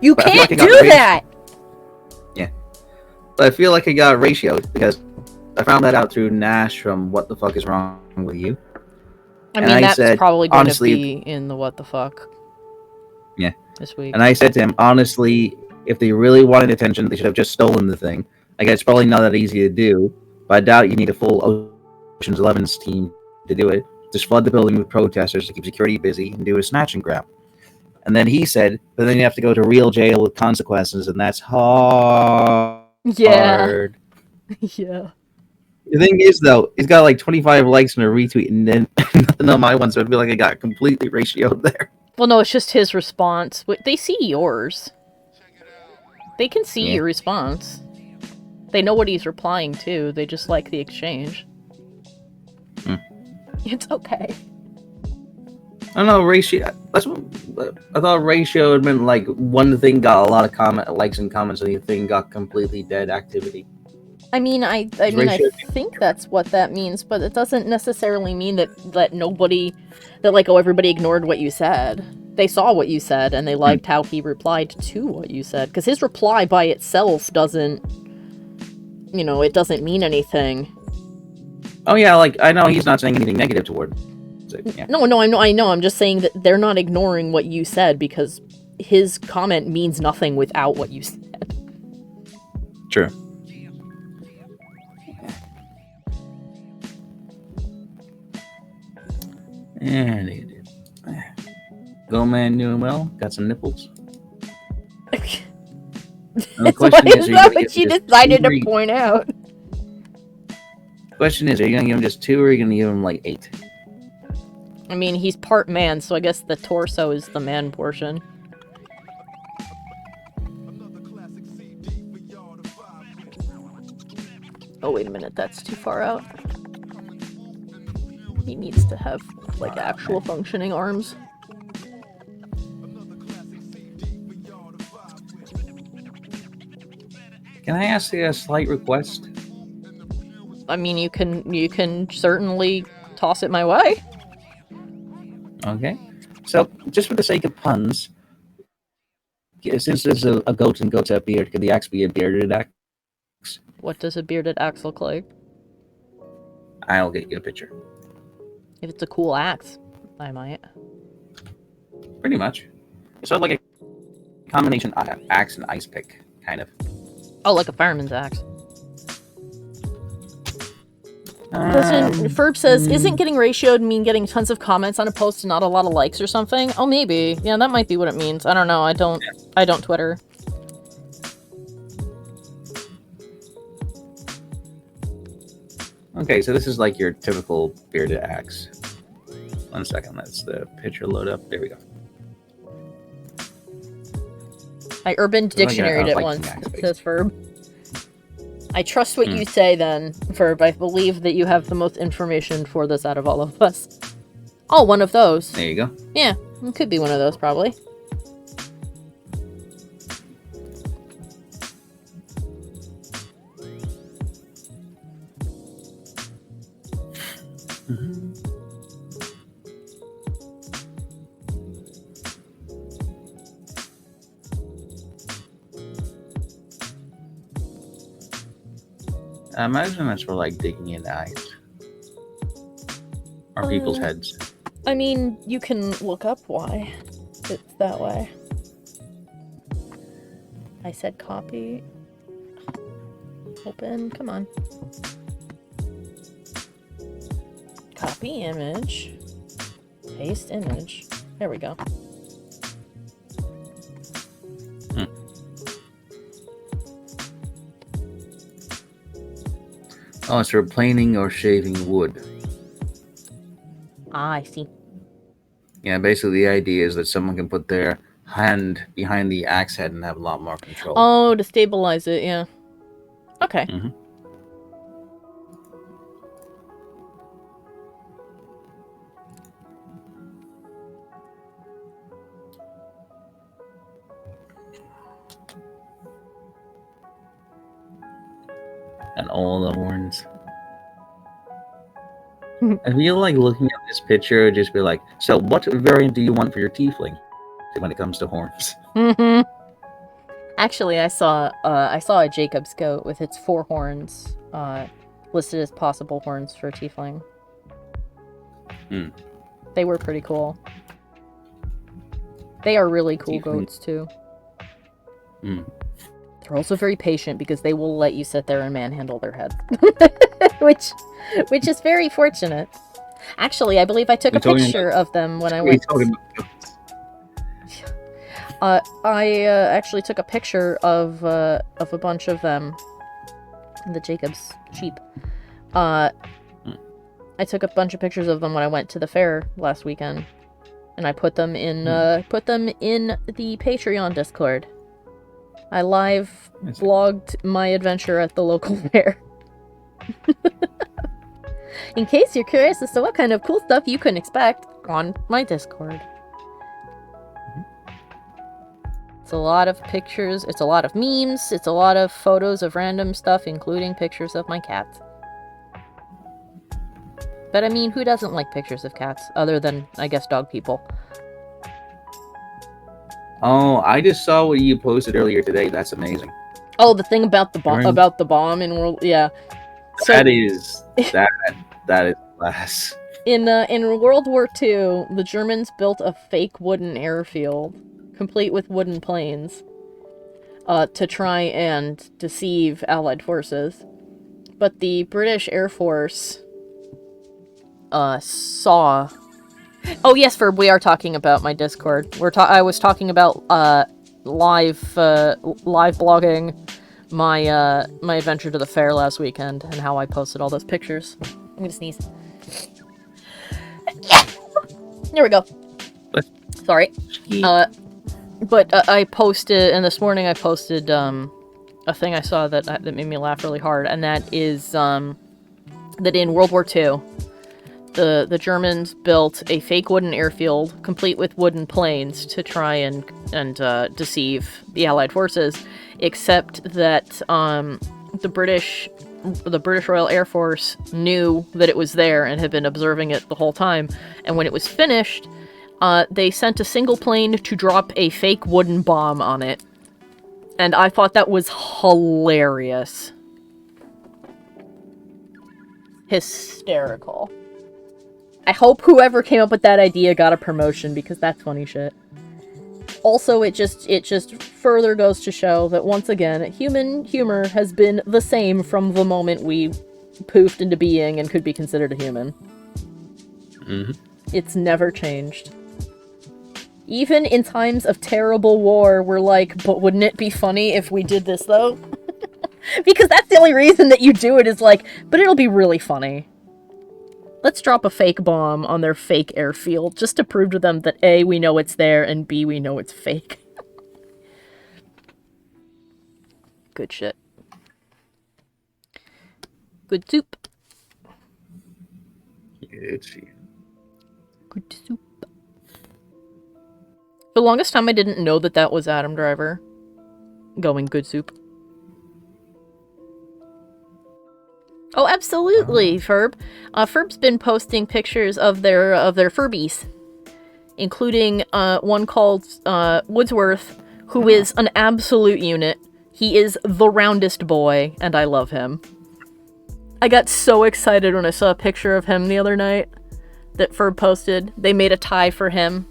[SPEAKER 1] You can't do that!
[SPEAKER 2] Yeah. But I feel like I got ratioed because I found that out through Nash from What the Fuck Is Wrong With You?
[SPEAKER 1] I mean, that's probably going to be in the What the Fuck.
[SPEAKER 2] Yeah.
[SPEAKER 1] This week.
[SPEAKER 2] And I said to him, honestly, if they really wanted attention, they should have just stolen the thing. Like, it's probably not that easy to do, but I doubt you need a full Ocean's 11's team to do it. Just flood the building with protesters to keep security busy and do a snatch and grab. And then he said, but then you have to go to real jail with consequences, and that's hard.
[SPEAKER 1] Yeah.
[SPEAKER 2] Hard.
[SPEAKER 1] Yeah.
[SPEAKER 2] The thing is, though, he's got like 25 likes and a retweet, and then nothing on my one, so it'd be like I got completely ratioed there.
[SPEAKER 1] Well, no, it's just his response. They see yours. They can see your response. They know what he's replying to. They just like the exchange. It's okay.
[SPEAKER 2] I don't know, ratio. That's what I thought. Ratio had meant like one thing got a lot of likes and comments, and the thing got completely dead activity.
[SPEAKER 1] I mean, I think that's what that means, but it doesn't necessarily mean that nobody, that like, oh, everybody ignored what you said. They saw what you said, and they liked how he replied to what you said. Because his reply by itself doesn't, it doesn't mean anything.
[SPEAKER 2] Oh yeah, like I know he's not saying anything negative toward. So, yeah.
[SPEAKER 1] No, I know. I'm just saying that they're not ignoring what you said because his comment means nothing without what you said.
[SPEAKER 2] True. And he did. Goatman knew him well. Got some nipples. The question is
[SPEAKER 1] what she decided to point out.
[SPEAKER 2] Question is, are you gonna give him just 2 or are you gonna give him like 8?
[SPEAKER 1] I mean, he's part man, so I guess the torso is the man portion. Oh, wait a minute, that's too far out. He needs to have, like, actual functioning arms.
[SPEAKER 2] Can I ask you a slight request?
[SPEAKER 1] I mean, you can certainly toss it my way.
[SPEAKER 2] Okay. So, just for the sake of puns, since there's a goat and goats have beard, could the axe be a bearded axe?
[SPEAKER 1] What does a bearded axe look like?
[SPEAKER 2] I'll get you a picture.
[SPEAKER 1] If it's a cool axe, I might.
[SPEAKER 2] Pretty much. It's sort of like a combination axe and ice pick, kind of.
[SPEAKER 1] Oh, like a fireman's axe. Ferb says, isn't getting ratioed mean getting tons of comments on a post and not a lot of likes or something? Oh, maybe. Yeah, that might be what it means. I don't know. I don't Twitter.
[SPEAKER 2] Okay, so this is like your typical bearded axe. 1 second, let's the picture load up. There we go.
[SPEAKER 1] I Urban Dictionary'd it once. It says Ferb. I trust what you say then, Ferb. I believe that you have the most information for this out of all of us. Oh, one of those.
[SPEAKER 2] There you go.
[SPEAKER 1] Yeah, it could be one of those, probably.
[SPEAKER 2] I imagine that's for like digging in the ice. Or people's heads.
[SPEAKER 1] I mean, you can look up why it's that way. I said copy. Open, come on. Copy image. Paste image. There we go.
[SPEAKER 2] Oh, it's for planing or shaving wood.
[SPEAKER 1] Ah, I see.
[SPEAKER 2] Yeah, basically the idea is that someone can put their hand behind the axe head and have a lot more control.
[SPEAKER 1] Oh, to stabilize it, yeah. Okay.
[SPEAKER 2] Mm-hmm. And all the horns. I feel like looking at this picture would just be like, so what variant do you want for your tiefling when it comes to horns?
[SPEAKER 1] Mm-hmm. Actually, I saw a Jacob's goat with its 4 horns listed as possible horns for tiefling. They were pretty cool. They are really cool goats too. They're also very patient because they will let you sit there and manhandle their head. which is very fortunate. Actually, I believe I took a picture of them when I went. I actually took a picture of a bunch of them The Jacob's sheep. I took a bunch of pictures of them when I went to the fair last weekend, and I put them in the Patreon Discord. I live blogged my adventure at the local fair. In case you're curious as to what kind of cool stuff you can expect on my Discord. It's a lot of pictures, it's a lot of memes, it's a lot of photos of random stuff, including pictures of my cats. But I mean, who doesn't like pictures of cats, other than, I guess, dog people?
[SPEAKER 2] Oh, I just saw what you posted earlier today. That's amazing.
[SPEAKER 1] Oh, the thing about the bomb in World... Yeah. So,
[SPEAKER 2] that is class.
[SPEAKER 1] In World War II, the Germans built a fake wooden airfield, complete with wooden planes, to try and deceive Allied forces. But the British Air Force saw... Oh yes, Ferb, we are talking about my Discord. I was talking about live blogging my my adventure to the fair last weekend and how I posted all those pictures. I'm gonna sneeze. There we go. Sorry. But I posted, and this morning I posted a thing I saw that made me laugh really hard, and that is that in World War II, the Germans built a fake wooden airfield, complete with wooden planes, to try and deceive the Allied forces, except that the British Royal Air Force knew that it was there and had been observing it the whole time, and when it was finished, they sent a single plane to drop a fake wooden bomb on it. And I thought that was hilarious. Hysterical. I hope whoever came up with that idea got a promotion, because that's funny shit. Also, it just further goes to show that, once again, human humor has been the same from the moment we poofed into being and could be considered a human.
[SPEAKER 2] Mm-hmm. It's
[SPEAKER 1] never changed. Even in times of terrible war, we're like, but wouldn't it be funny if we did this, though? Because that's the only reason that you do it, is like, but it'll be really funny. Let's drop a fake bomb on their fake airfield, just to prove to them that A, we know it's there, and B, we know it's fake. Good shit. Good soup.
[SPEAKER 2] Good shit.
[SPEAKER 1] Good soup. For the longest time, I didn't know that was Adam Driver going good soup. Oh, absolutely, Ferb. Ferb's been posting pictures of their Furbies, including one called Woodsworth, who is an absolute unit. He is the roundest boy, and I love him. I got so excited when I saw a picture of him the other night that Ferb posted. They made a tie for him,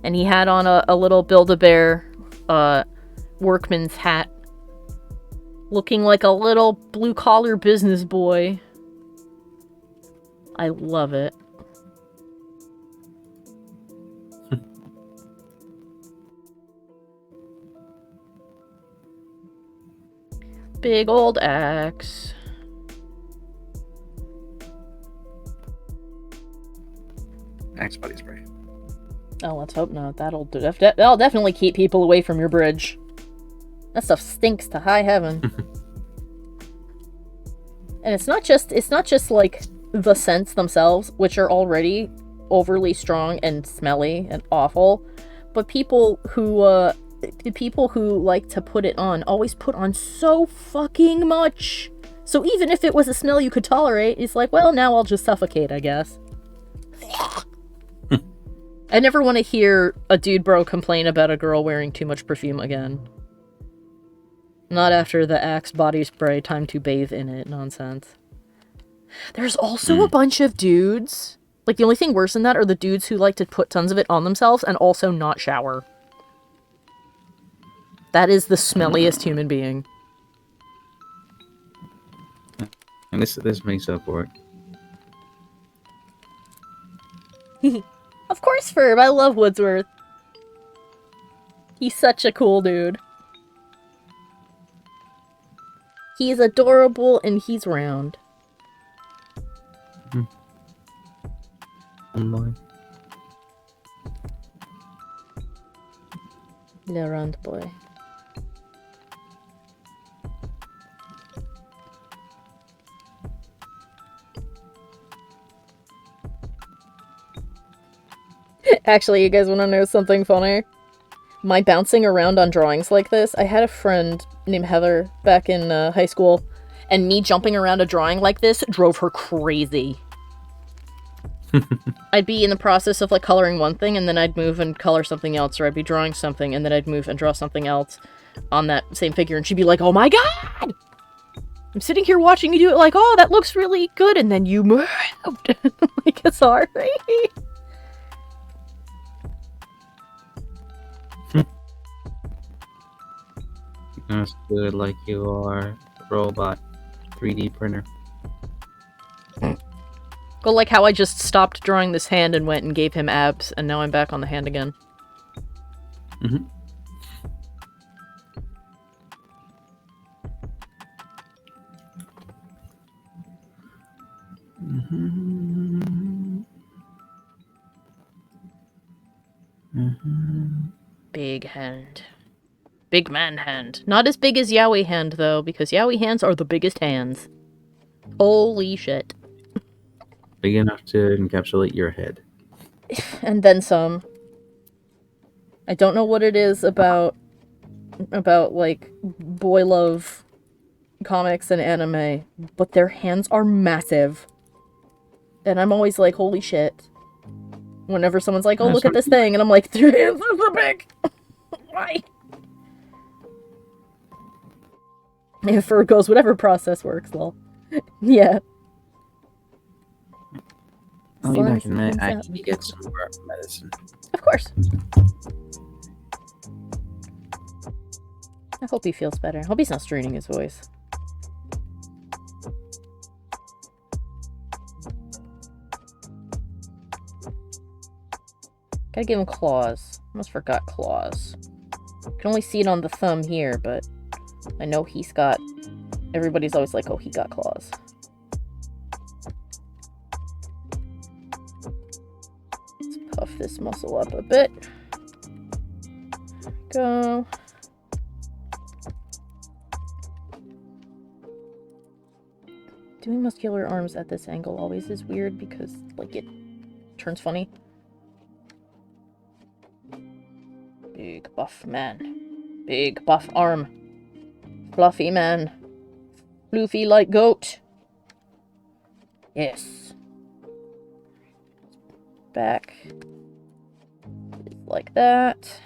[SPEAKER 1] and he had on a little Build-A-Bear workman's hat, looking like a little blue-collar business boy. I love it. Big old axe.
[SPEAKER 2] Axe body spray.
[SPEAKER 1] Oh, let's hope not. That'll definitely keep people away from your bridge. That stuff stinks to high heaven. And it's not just like the scents themselves, which are already overly strong and smelly and awful, but people who like to put it on always put on so fucking much. So even if it was a smell you could tolerate, it's like, well, now I'll just suffocate, I guess. I never want to hear a dude bro complain about a girl wearing too much perfume again. Not after the Axe body spray time to bathe in it nonsense. There's also a bunch of dudes. Like, the only thing worse than that are the dudes who like to put tons of it on themselves and also not shower. That is the smelliest human being.
[SPEAKER 2] And this makes up for it.
[SPEAKER 1] Of course, Ferb. I love Woodsworth. He's such a cool dude. He's adorable and he's round.
[SPEAKER 2] Boy.
[SPEAKER 1] Little round boy. Actually, you guys want to know something funny? My bouncing around on drawings like this, I had a friend named Heather back in high school, and me jumping around a drawing like this drove her crazy. I'd be in the process of like coloring one thing, and then I'd move and color something else, or I'd be drawing something, and then I'd move and draw something else on that same figure, and she'd be like, "Oh my god! I'm sitting here watching you do it like, oh, that looks really good, and then you moved." Like, sorry.
[SPEAKER 2] That's good, like you are a robot 3D printer.
[SPEAKER 1] Well, like how I just stopped drawing this hand and went and gave him abs, and now I'm back on the hand again.
[SPEAKER 2] Mm-hmm. Mm-hmm. Mm-hmm.
[SPEAKER 1] Big hand. Big man hand. Not as big as Yowie hand, though, because Yowie hands are the biggest hands. Holy shit.
[SPEAKER 2] Big enough to encapsulate your head.
[SPEAKER 1] And then some. I don't know what it is about like, boy love comics and anime, but their hands are massive. And I'm always like, holy shit. Whenever someone's like, oh, look at this thing, and I'm like, their hands are so big. Why? If Virgos, whatever process works, lol. Yeah.
[SPEAKER 2] I'll be back in a minute. I need to get some more medicine.
[SPEAKER 1] Of course. I hope he feels better. I hope he's not straining his voice. Gotta give him claws. Almost forgot claws. Can only see it on the thumb here, but I know he's got... Everybody's always like, oh, he got claws. Let's puff this muscle up a bit. Go. Doing muscular arms at this angle always is weird because, like, it turns funny. Big buff man. Big buff arm. Fluffy man. Floofy like goat. Yes. Back. Like that.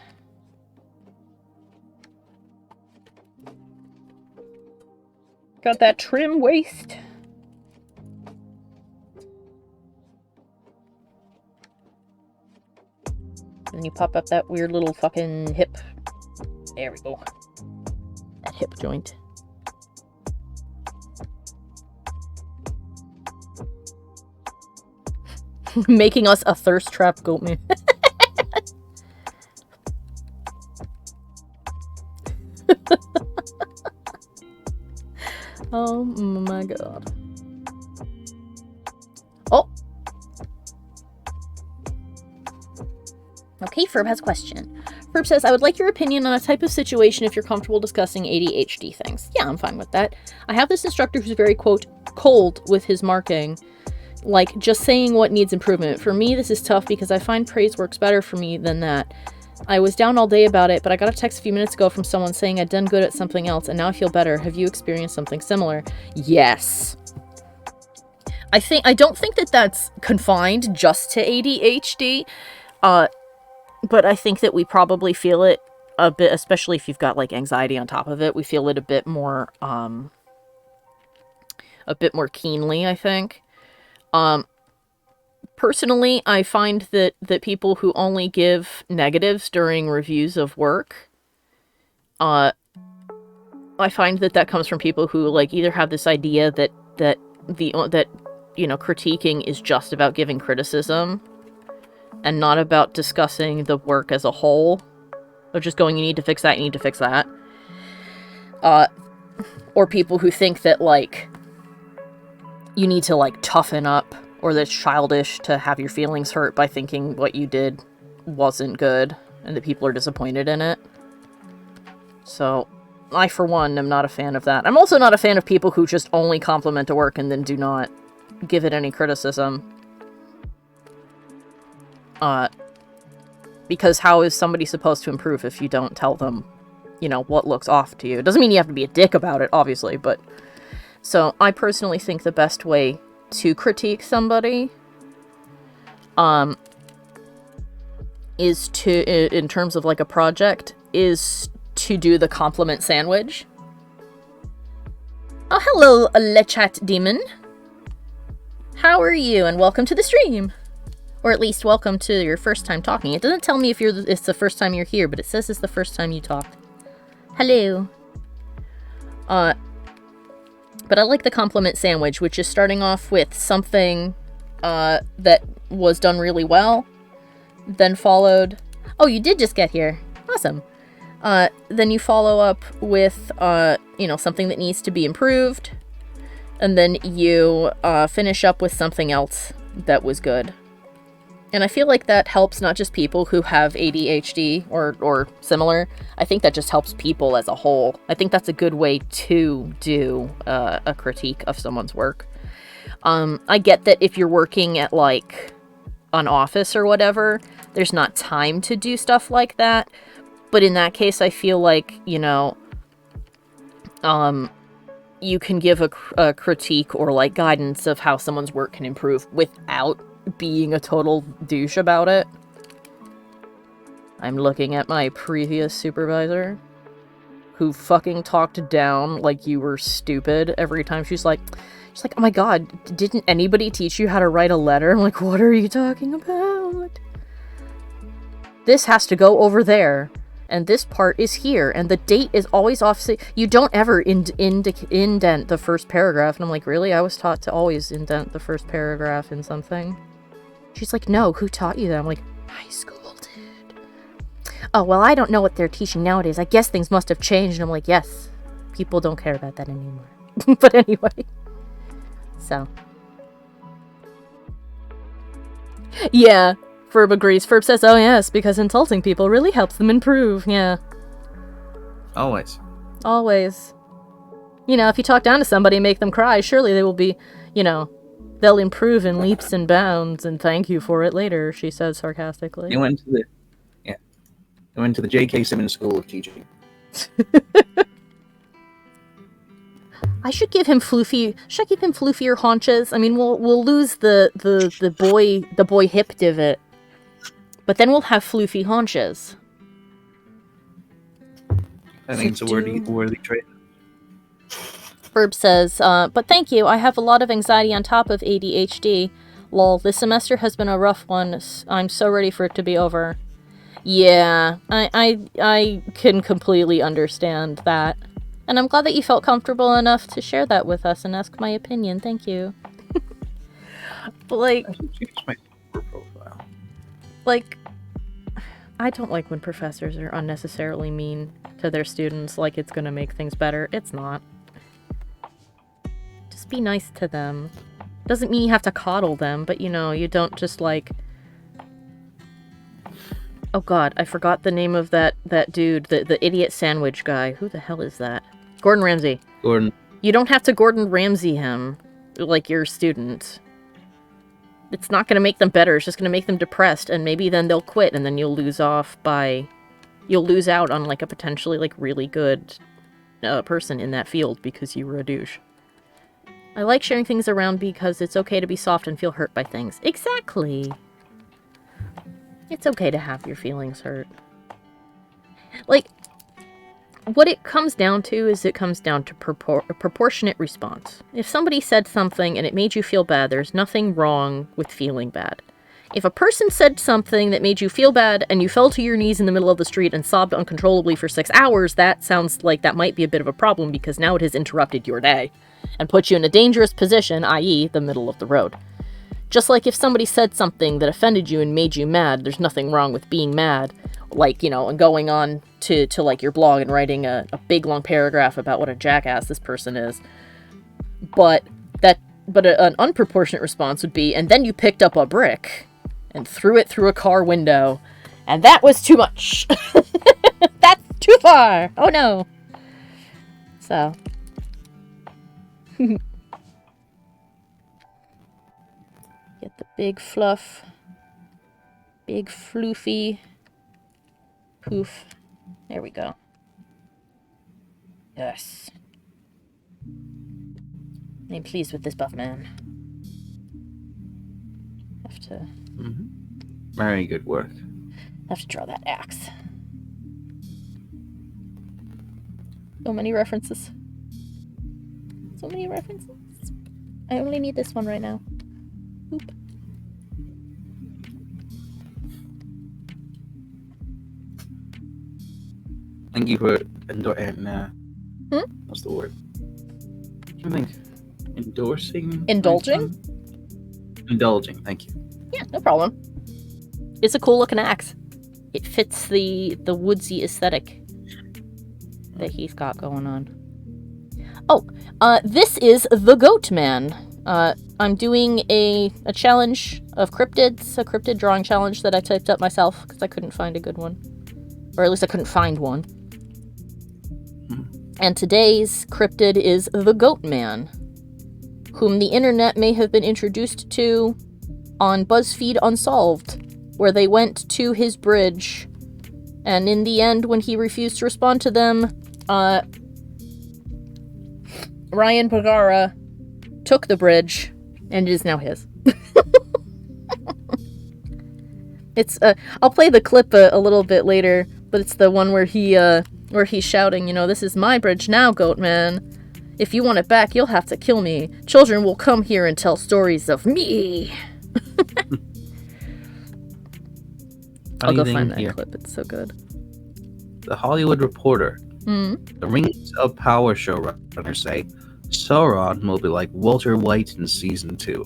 [SPEAKER 1] Got that trim waist. And you pop up that weird little fucking hip. There we go. That hip joint. Making us a thirst trap, Goatman. Oh my god. Oh! Okay, Ferb has a question. Ferb says, I would like your opinion on a type of situation if you're comfortable discussing ADHD things. Yeah, I'm fine with that. I have this instructor who's very, quote, cold with his marking. Like, just saying what needs improvement. For me, this is tough because I find praise works better for me than that. I was down all day about it, but I got a text a few minutes ago from someone saying I'd done good at something else, and now I feel better. Have you experienced something similar? Yes. I don't think that that's confined just to ADHD, but I think that we probably feel it a bit, especially if you've got, like, anxiety on top of it. We feel it a bit more keenly, I think. Personally, I find that people who only give negatives during reviews of work, I find that comes from people who, like, either have this idea that you know, critiquing is just about giving criticism and not about discussing the work as a whole, or just going, you need to fix that, you need to fix that. Or people who think that, like, you need to, like, toughen up, or that it's childish to have your feelings hurt by thinking what you did wasn't good, and that people are disappointed in it. So, I, for one, am not a fan of that. I'm also not a fan of people who just only compliment a work and then do not give it any criticism. Because how is somebody supposed to improve if you don't tell them, you know, what looks off to you? It doesn't mean you have to be a dick about it, obviously, but... So, I personally think the best way to critique somebody, is to, in terms of, like, a project, is to do the compliment sandwich. Oh, hello, LeChat Demon. How are you, and welcome to the stream. Or at least welcome to your first time talking. It doesn't tell me if it's the first time you're here, but it says it's the first time you talked. Hello. But I like the compliment sandwich, which is starting off with something that was done really well, then followed... Oh, you did just get here. Awesome. Then you follow up with, you know, something that needs to be improved, and then you finish up with something else that was good. And I feel like that helps not just people who have ADHD or similar. I think that just helps people as a whole. I think that's a good way to do a critique of someone's work. I get that if you're working at, like, an office or whatever, there's not time to do stuff like that. But in that case, I feel like, you know, you can give a critique or, like, guidance of how someone's work can improve without being a total douche about it. I'm looking at my previous supervisor, who fucking talked down like you were stupid every time. She's like, oh my god, didn't anybody teach you how to write a letter? I'm like, what are you talking about? This has to go over there, and this part is here, and the date is always off. You don't ever indent the first paragraph. And I'm like, really? I was taught to always indent the first paragraph in something. She's like, no, who taught you that? I'm like, high school did. Oh, well, I don't know what they're teaching nowadays. I guess things must have changed. And I'm like, yes, people don't care about that anymore. But anyway. So. Yeah, Ferb agrees. Ferb says, oh yes, because insulting people really helps them improve. Yeah.
[SPEAKER 2] Always.
[SPEAKER 1] Always. You know, if you talk down to somebody and make them cry, surely they will be, you know, they'll improve in leaps and bounds and thank you for it later, she says sarcastically.
[SPEAKER 2] They went to the J.K. Simmons School of Teaching.
[SPEAKER 1] I should give him floofier haunches. I mean, we'll lose the boy hip divot, but then we'll have floofy haunches.
[SPEAKER 2] I think it's a worthy trade.
[SPEAKER 1] Ferb says, but thank you, I have a lot of anxiety on top of ADHD. Lol, this semester has been a rough one. I'm so ready for it to be over. Yeah, I can completely understand that. And I'm glad that you felt comfortable enough to share that with us and ask my opinion. Thank you. But, like...
[SPEAKER 2] I should change my profile.
[SPEAKER 1] Like, I don't like when professors are unnecessarily mean to their students like it's gonna make things better. It's not. Just be nice to them. Doesn't mean you have to coddle them, but, you know, you don't just, like... Oh god, I forgot the name of that dude, the idiot sandwich guy. Who the hell is that? Gordon Ramsay.
[SPEAKER 2] Gordon.
[SPEAKER 1] You don't have to Gordon Ramsay him, like your student. It's not going to make them better, it's just going to make them depressed, and maybe then they'll quit, and then you'll lose out on, like, a potentially, like, really good person in that field because you were a douche. I like sharing things around because it's okay to be soft and feel hurt by things. Exactly! It's okay to have your feelings hurt. Like, what it comes down to is it comes down to a proportionate response. If somebody said something and it made you feel bad, there's nothing wrong with feeling bad. If a person said something that made you feel bad and you fell to your knees in the middle of the street and sobbed uncontrollably for 6 hours, that sounds like that might be a bit of a problem because now it has interrupted your day and put you in a dangerous position, i.e. the middle of the road. Just like if somebody said something that offended you and made you mad, there's nothing wrong with being mad. Like, you know, and going on to like your blog and writing a big long paragraph about what a jackass this person is. But an unproportionate response would be, and then you picked up a brick and threw it through a car window, and that was too much. That's too far. Oh no. So. Get the big fluff. Big floofy. Poof. There we go. Yes. I'm pleased with this buff man. Have to...
[SPEAKER 2] Mm-hmm. Very good work.
[SPEAKER 1] Have to draw that axe. So many references. So many references. I only need this one right now. Oop.
[SPEAKER 2] Thank you for what's the word? I think endorsing.
[SPEAKER 1] Indulging?
[SPEAKER 2] Indulging. Thank you.
[SPEAKER 1] Yeah, no problem. It's a cool looking axe. It fits the woodsy aesthetic that he's got going on. Oh, this is the Goatman. I'm doing a challenge of cryptids, a cryptid drawing challenge that I typed up myself because I couldn't find a good one. Or at least I couldn't find one. And today's cryptid is the Goatman, whom the internet may have been introduced to on BuzzFeed Unsolved, where they went to his bridge, and in the end, when he refused to respond to them, Ryan Pagara took the bridge, and it is now his. It's I'll play the clip a little bit later, but it's the one where he's shouting, you know, "This is my bridge now, Goatman. If you want it back, you'll have to kill me. Children will come here and tell stories of me." I'll go find that clip. It's so good.
[SPEAKER 2] The Hollywood Reporter. The Rings of Power showrunners say Sauron will be like Walter White in season 2.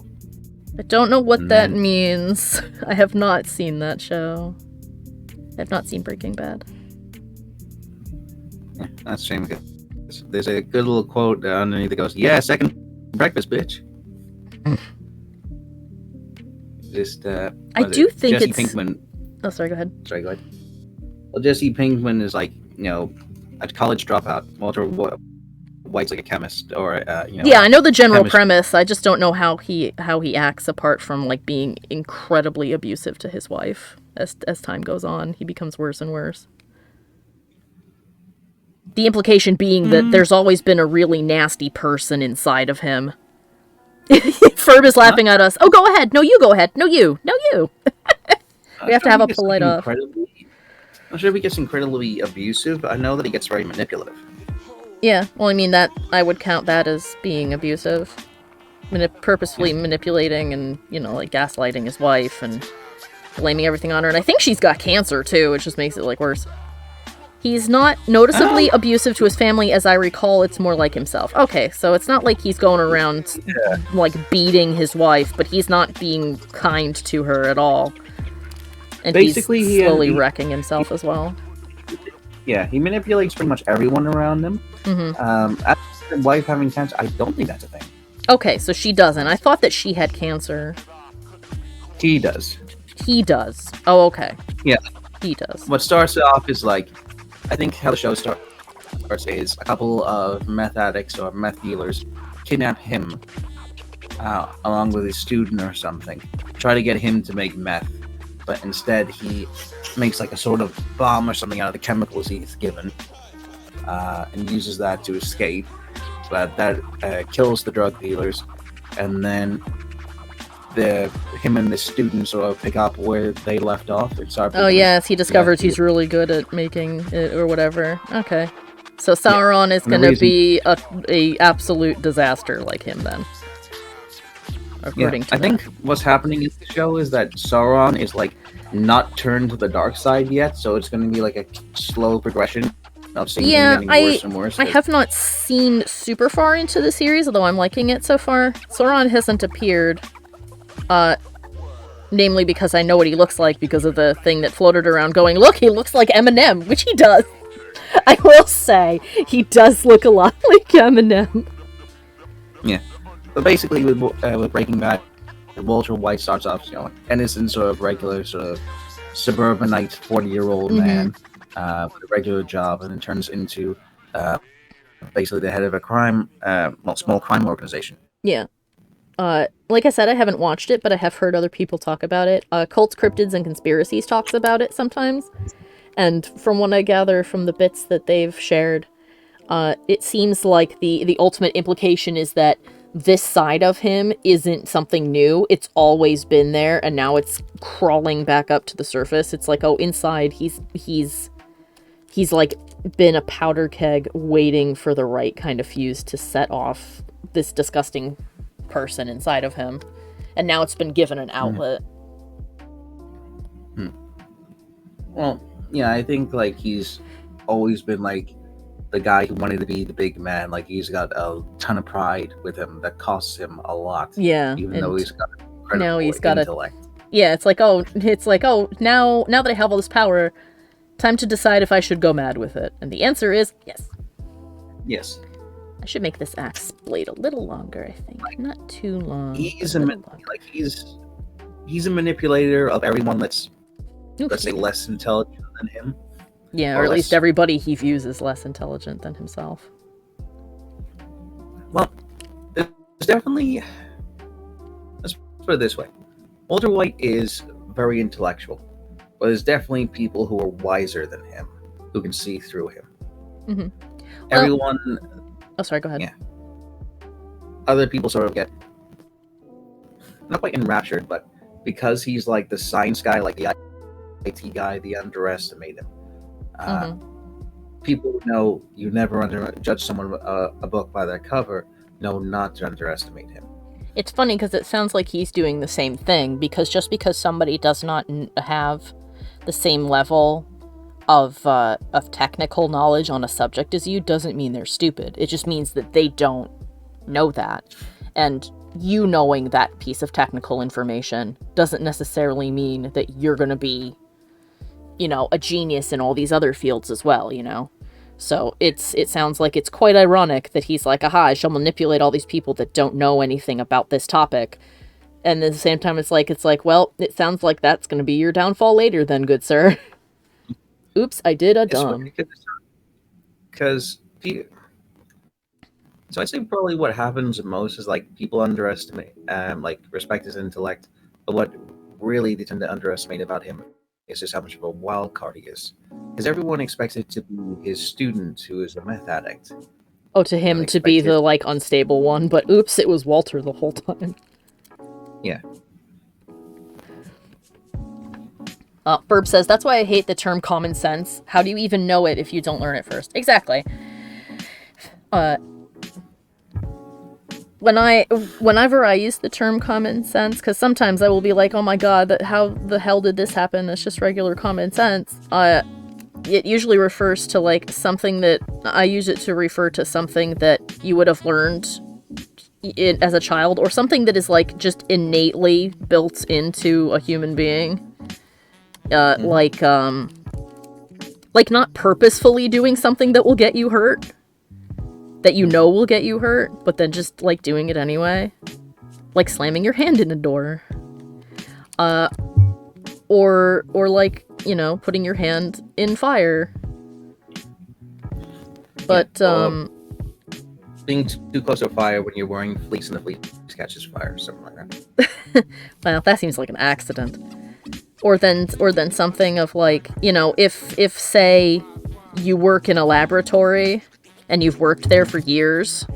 [SPEAKER 1] I don't know what that means. I have not seen that show. I have not seen Breaking Bad.
[SPEAKER 2] Yeah, that's a shame. There's a good little quote underneath that goes, "Yeah, second breakfast, bitch." Just,
[SPEAKER 1] I do think
[SPEAKER 2] Jesse
[SPEAKER 1] it's...
[SPEAKER 2] Pinkman.
[SPEAKER 1] Oh, sorry, go ahead.
[SPEAKER 2] Sorry, go ahead. Well, Jesse Pinkman is like, you know, a college dropout. Walter White's like a chemist, or you know.
[SPEAKER 1] Yeah, I know the general premise. I just don't know how he acts apart from like being incredibly abusive to his wife. As time goes on, he becomes worse and worse. The implication being that there's always been a really nasty person inside of him. Ferb is laughing at us. Oh, go ahead. No, you go ahead. No, you. No, you. We have to have a polite off.
[SPEAKER 2] I'm sure if he gets incredibly abusive, I know that he gets very manipulative.
[SPEAKER 1] Yeah, well, I mean, that I would count that as being abusive. Purposefully manipulating and, you know, like gaslighting his wife and blaming everything on her. And I think she's got cancer, too, which just makes it, like, worse. He's not noticeably abusive to his family, as I recall. It's more like himself. Okay, so it's not like he's going around, like, beating his wife, but he's not being kind to her at all. And basically, he's slowly wrecking himself as well.
[SPEAKER 2] Yeah, he manipulates pretty much everyone around him. As for his wife having cancer, I don't think that's a thing.
[SPEAKER 1] Okay, so she doesn't. I thought that she had cancer.
[SPEAKER 2] He does.
[SPEAKER 1] He does. Oh, okay.
[SPEAKER 2] Yeah.
[SPEAKER 1] He does.
[SPEAKER 2] What starts off is like, I think how the show starts is a couple of meth addicts or meth dealers kidnap him along with his student or something. Try to get him to make meth. But instead he makes like a sort of bomb or something out of the chemicals he's given, and uses that to escape. But that kills the drug dealers, and then him and the students sort of pick up where they left off and start.
[SPEAKER 1] Oh yes, he discovers he's really good at making it or whatever. Okay, so Sauron is going to be a absolute disaster like him then. According to
[SPEAKER 2] I think what's happening in the show is that Sauron is like not turned to the dark side yet, so it's going to be like a slow progression of seeing him getting worse and worse.
[SPEAKER 1] I have not seen super far into the series, although I'm liking it so far. Sauron hasn't appeared, namely because I know what he looks like because of the thing that floated around going, "Look, he looks like Eminem," which he does. I will say, he does look a lot like Eminem.
[SPEAKER 2] Yeah. But basically, with Breaking Bad, Walter White starts off, innocent, sort of regular, sort of suburbanite 40-year-old man with a regular job, and then turns into basically the head of a small crime organization.
[SPEAKER 1] Yeah. Like I said, I haven't watched it, but I have heard other people talk about it. Cults, Cryptids, and Conspiracies talks about it sometimes. And from what I gather from the bits that they've shared, it seems like the ultimate implication is that this side of him isn't something new. It's always been there, and now it's crawling back up to the surface. It's like, oh, inside he's like been a powder keg waiting for the right kind of fuse to set off this disgusting person inside of him, and now it's been given an outlet.
[SPEAKER 2] Well, yeah, I think like he's always been like the guy who wanted to be the big man. Like he's got a ton of pride with him that costs him a lot.
[SPEAKER 1] Yeah,
[SPEAKER 2] even though he's got
[SPEAKER 1] now he's got
[SPEAKER 2] intellect.
[SPEAKER 1] It's like now that I have all this power, time to decide if I should go mad with it. And the answer is yes.
[SPEAKER 2] Yes.
[SPEAKER 1] I should make this axe blade a little longer, I think. Not too long.
[SPEAKER 2] He's a manipulator of everyone that's, let's say, less intelligent than him.
[SPEAKER 1] Yeah, or at least everybody he views as less intelligent than himself.
[SPEAKER 2] Well, there's definitely... Let's put it this way. Walter White is very intellectual, but there's definitely people who are wiser than him, who can see through him.
[SPEAKER 1] Mm-hmm.
[SPEAKER 2] Everyone...
[SPEAKER 1] Oh, sorry, go ahead.
[SPEAKER 2] Yeah. Other people sort of get not quite enraptured, but because he's like the science guy, like the IT guy, they underestimate him. People know you never judge someone a book by their cover, know not to underestimate him.
[SPEAKER 1] It's funny because it sounds like he's doing the same thing, because just because somebody does not have the same level of technical knowledge on a subject as you doesn't mean they're stupid. It just means that they don't know that. And you knowing that piece of technical information doesn't necessarily mean that you're going to be, a genius in all these other fields as well, So it sounds like it's quite ironic that he's like, aha, I shall manipulate all these people that don't know anything about this topic. And at the same time, it's like, well, it sounds like that's going to be your downfall later then, good sir. Oops, I did a dumb.
[SPEAKER 2] Because so I'd say probably what happens most is like people underestimate, respect his intellect, but what really they tend to underestimate about him is just how much of a wild card he is. Because everyone expects it to be his student who is a meth addict.
[SPEAKER 1] Oh, to him to be the unstable one, but oops, it was Walter the whole time.
[SPEAKER 2] Yeah.
[SPEAKER 1] Burb says, that's why I hate the term common sense. How do you even know it if you don't learn it first? Exactly. Whenever I use the term common sense, because sometimes I will be like, oh my god, how the hell did this happen? That's just regular common sense. It usually refers to something that I use it to refer to something that you would have learned as a child, or something that is just innately built into a human being. Like not purposefully doing something that will get you hurt, that will get you hurt, but then just doing it anyway, like slamming your hand in a door, or putting your hand in fire. But
[SPEAKER 2] being too close to a fire when you're wearing fleece and the fleece catches fire, something like that.
[SPEAKER 1] Well, that seems like an accident. Or then something of if say you work in a laboratory and you've worked there for years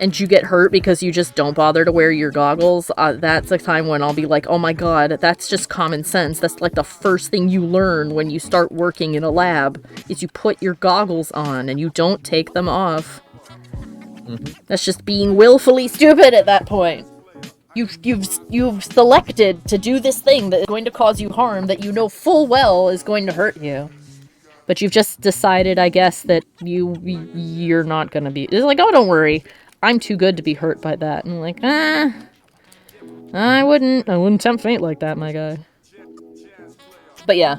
[SPEAKER 1] and you get hurt because you just don't bother to wear your goggles, that's a time when I'll be like, oh my god, that's just common sense. That's the first thing you learn when you start working in a lab is you put your goggles on and you don't take them off. Mm-hmm. That's just being willfully stupid at that point. You've selected to do this thing that is going to cause you harm that you know full well is going to hurt you. But you've just decided, I guess, that you're not going to be... It's like, oh, don't worry. I'm too good to be hurt by that. And I'm like, I wouldn't tempt fate like that, my guy. But yeah.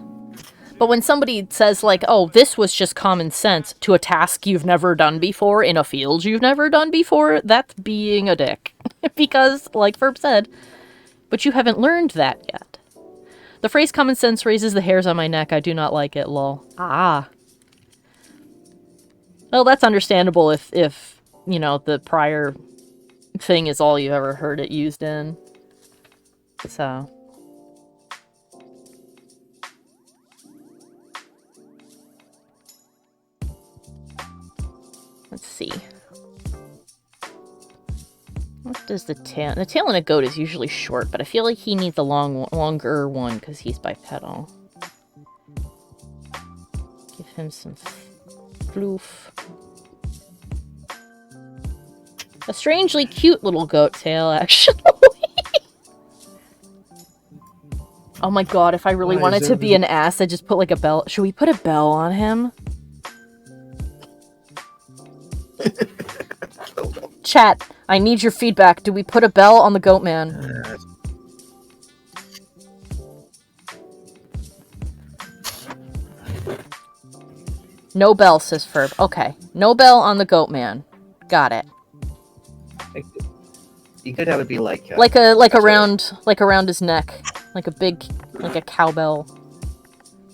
[SPEAKER 1] But when somebody says, like, oh, this was just common sense to a task you've never done before in a field you've never done before, that's being a dick. Because, like Ferb said, but you haven't learned that yet. The phrase common sense raises the hairs on my neck. I do not like it, lol. Ah. Well, that's understandable if you know, the prior thing is all you ever heard it used in. So... let's see. What does the tail... the tail in a goat is usually short, but I feel like he needs a longer one because he's bipedal. Give him some floof. A strangely cute little goat tail, actually. Oh my god, if I really wanted to be an ass, I'd just put like a bell. Should we put a bell on him? Chat, I need your feedback. Do we put a bell on the Goatman? No bell, says Ferb. Okay, no bell on the Goatman. Got it.
[SPEAKER 2] You could have it be like
[SPEAKER 1] around his neck, like a big, like a cowbell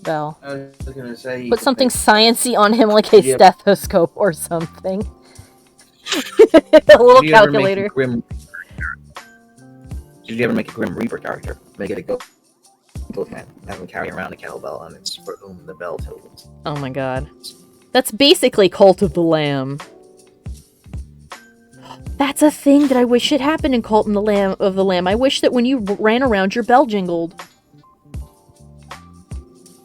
[SPEAKER 1] bell.
[SPEAKER 2] I was gonna say
[SPEAKER 1] put something sciencey on him, like a stethoscope or something. A little calculator.
[SPEAKER 2] Did you ever make a Grim Reaper character? Make it a Goatman. Have him carry around a cowbell, and it's for whom the bell tolls.
[SPEAKER 1] Oh my god. That's basically Cult of the Lamb. That's a thing that I wish had happened in Cult of the Lamb. I wish that when you ran around, your bell jingled.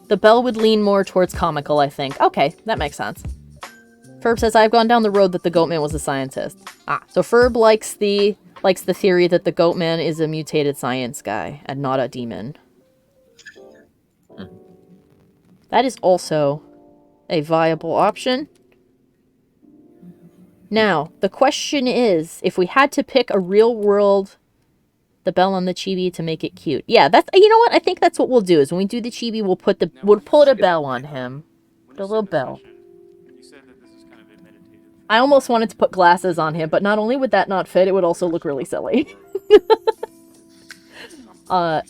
[SPEAKER 1] The bell would lean more towards comical, I think. Okay, that makes sense. Ferb says, I've gone down the road that the Goatman was a scientist. Ah, so Ferb likes the theory that the Goatman is a mutated science guy and not a demon. That is also a viable option. Now, the question is, if we had to pick a real world, the bell on the chibi to make it cute. Yeah, that's, you know what? I think that's what we'll do, is when we do the chibi, we'll put a bell on him. Put a little bell. I almost wanted to put glasses on him, but not only would that not fit, it would also look really silly. But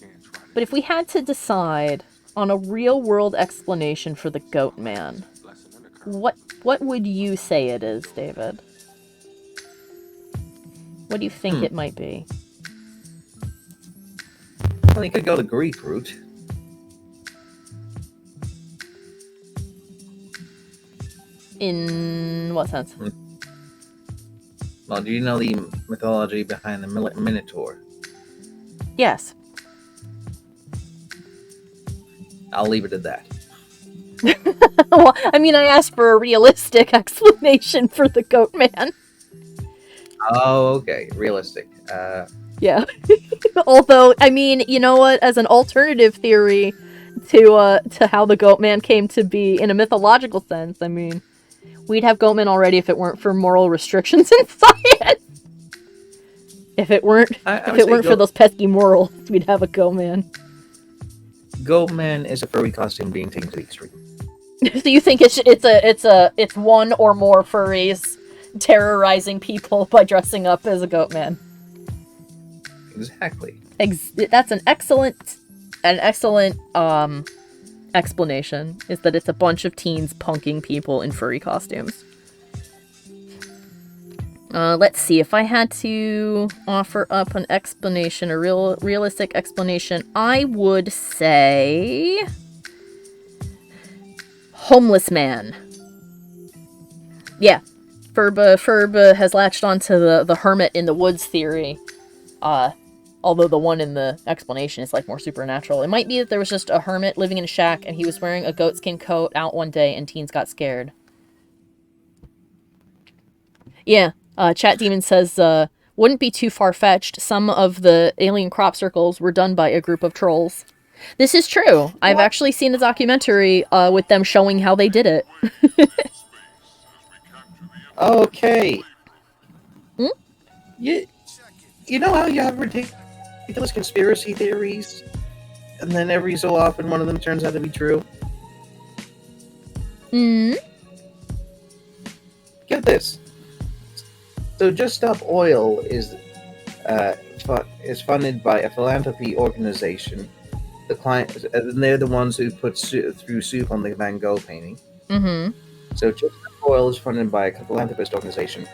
[SPEAKER 1] if we had to decide on a real world explanation for the Goatman, what would you say it is, David? What do you think it might be?
[SPEAKER 2] Well, you could go the Greek route.
[SPEAKER 1] In what sense?
[SPEAKER 2] Well, do you know the mythology behind the Minotaur?
[SPEAKER 1] Yes.
[SPEAKER 2] I'll leave it at that.
[SPEAKER 1] Well, I mean, I asked for a realistic explanation for the Goatman.
[SPEAKER 2] Oh, okay. Realistic.
[SPEAKER 1] Yeah. Although, I mean, you know what? As an alternative theory to how the Goatman came to be in a mythological sense, I mean, we'd have Goatman already if it weren't for moral restrictions in science. If it weren't, for those pesky morals, we'd have a Goatman.
[SPEAKER 2] Goatman is a furry costume being taken to the extreme.
[SPEAKER 1] So you think it's one or more furries terrorizing people by dressing up as a Goatman?
[SPEAKER 2] Exactly.
[SPEAKER 1] That's an excellent explanation. Is that it's a bunch of teens punking people in furry costumes. Let's see. If I had to offer up an explanation, a realistic explanation, I would say homeless man. Yeah, Ferb has latched onto the hermit in the woods theory. Although the one in the explanation is like more supernatural. It might be that there was just a hermit living in a shack and he was wearing a goatskin coat out one day and teens got scared. Yeah. Chat Demon says, wouldn't be too far-fetched. Some of the alien crop circles were done by a group of trolls. This is true. I've actually seen a documentary with them showing how they did it.
[SPEAKER 2] Okay. You know how you have ridiculous conspiracy theories, and then every so often one of them turns out to be true?
[SPEAKER 1] Hmm?
[SPEAKER 2] Get this. So Just Stop Oil is funded by a philanthropy organization. The client, and they're the ones who threw soup on the Van Gogh painting.
[SPEAKER 1] Mm-hmm.
[SPEAKER 2] So Just Stop Oil is funded by a philanthropist organization,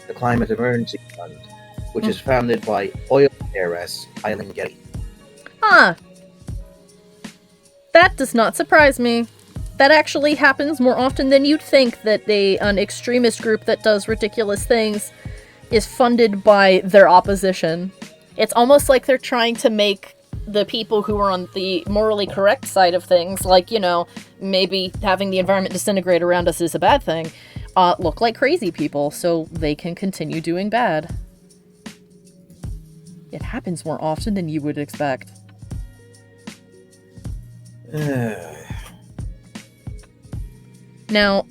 [SPEAKER 2] the Climate Emergency Fund, which is founded by oil heiress Eileen Getty.
[SPEAKER 1] Huh. That does not surprise me. That actually happens more often than you'd think, that an extremist group that does ridiculous things is funded by their opposition. It's almost like they're trying to make the people who are on the morally correct side of things, like, maybe having the environment disintegrate around us is a bad thing, look like crazy people so they can continue doing bad. It happens more often than you would expect. Now,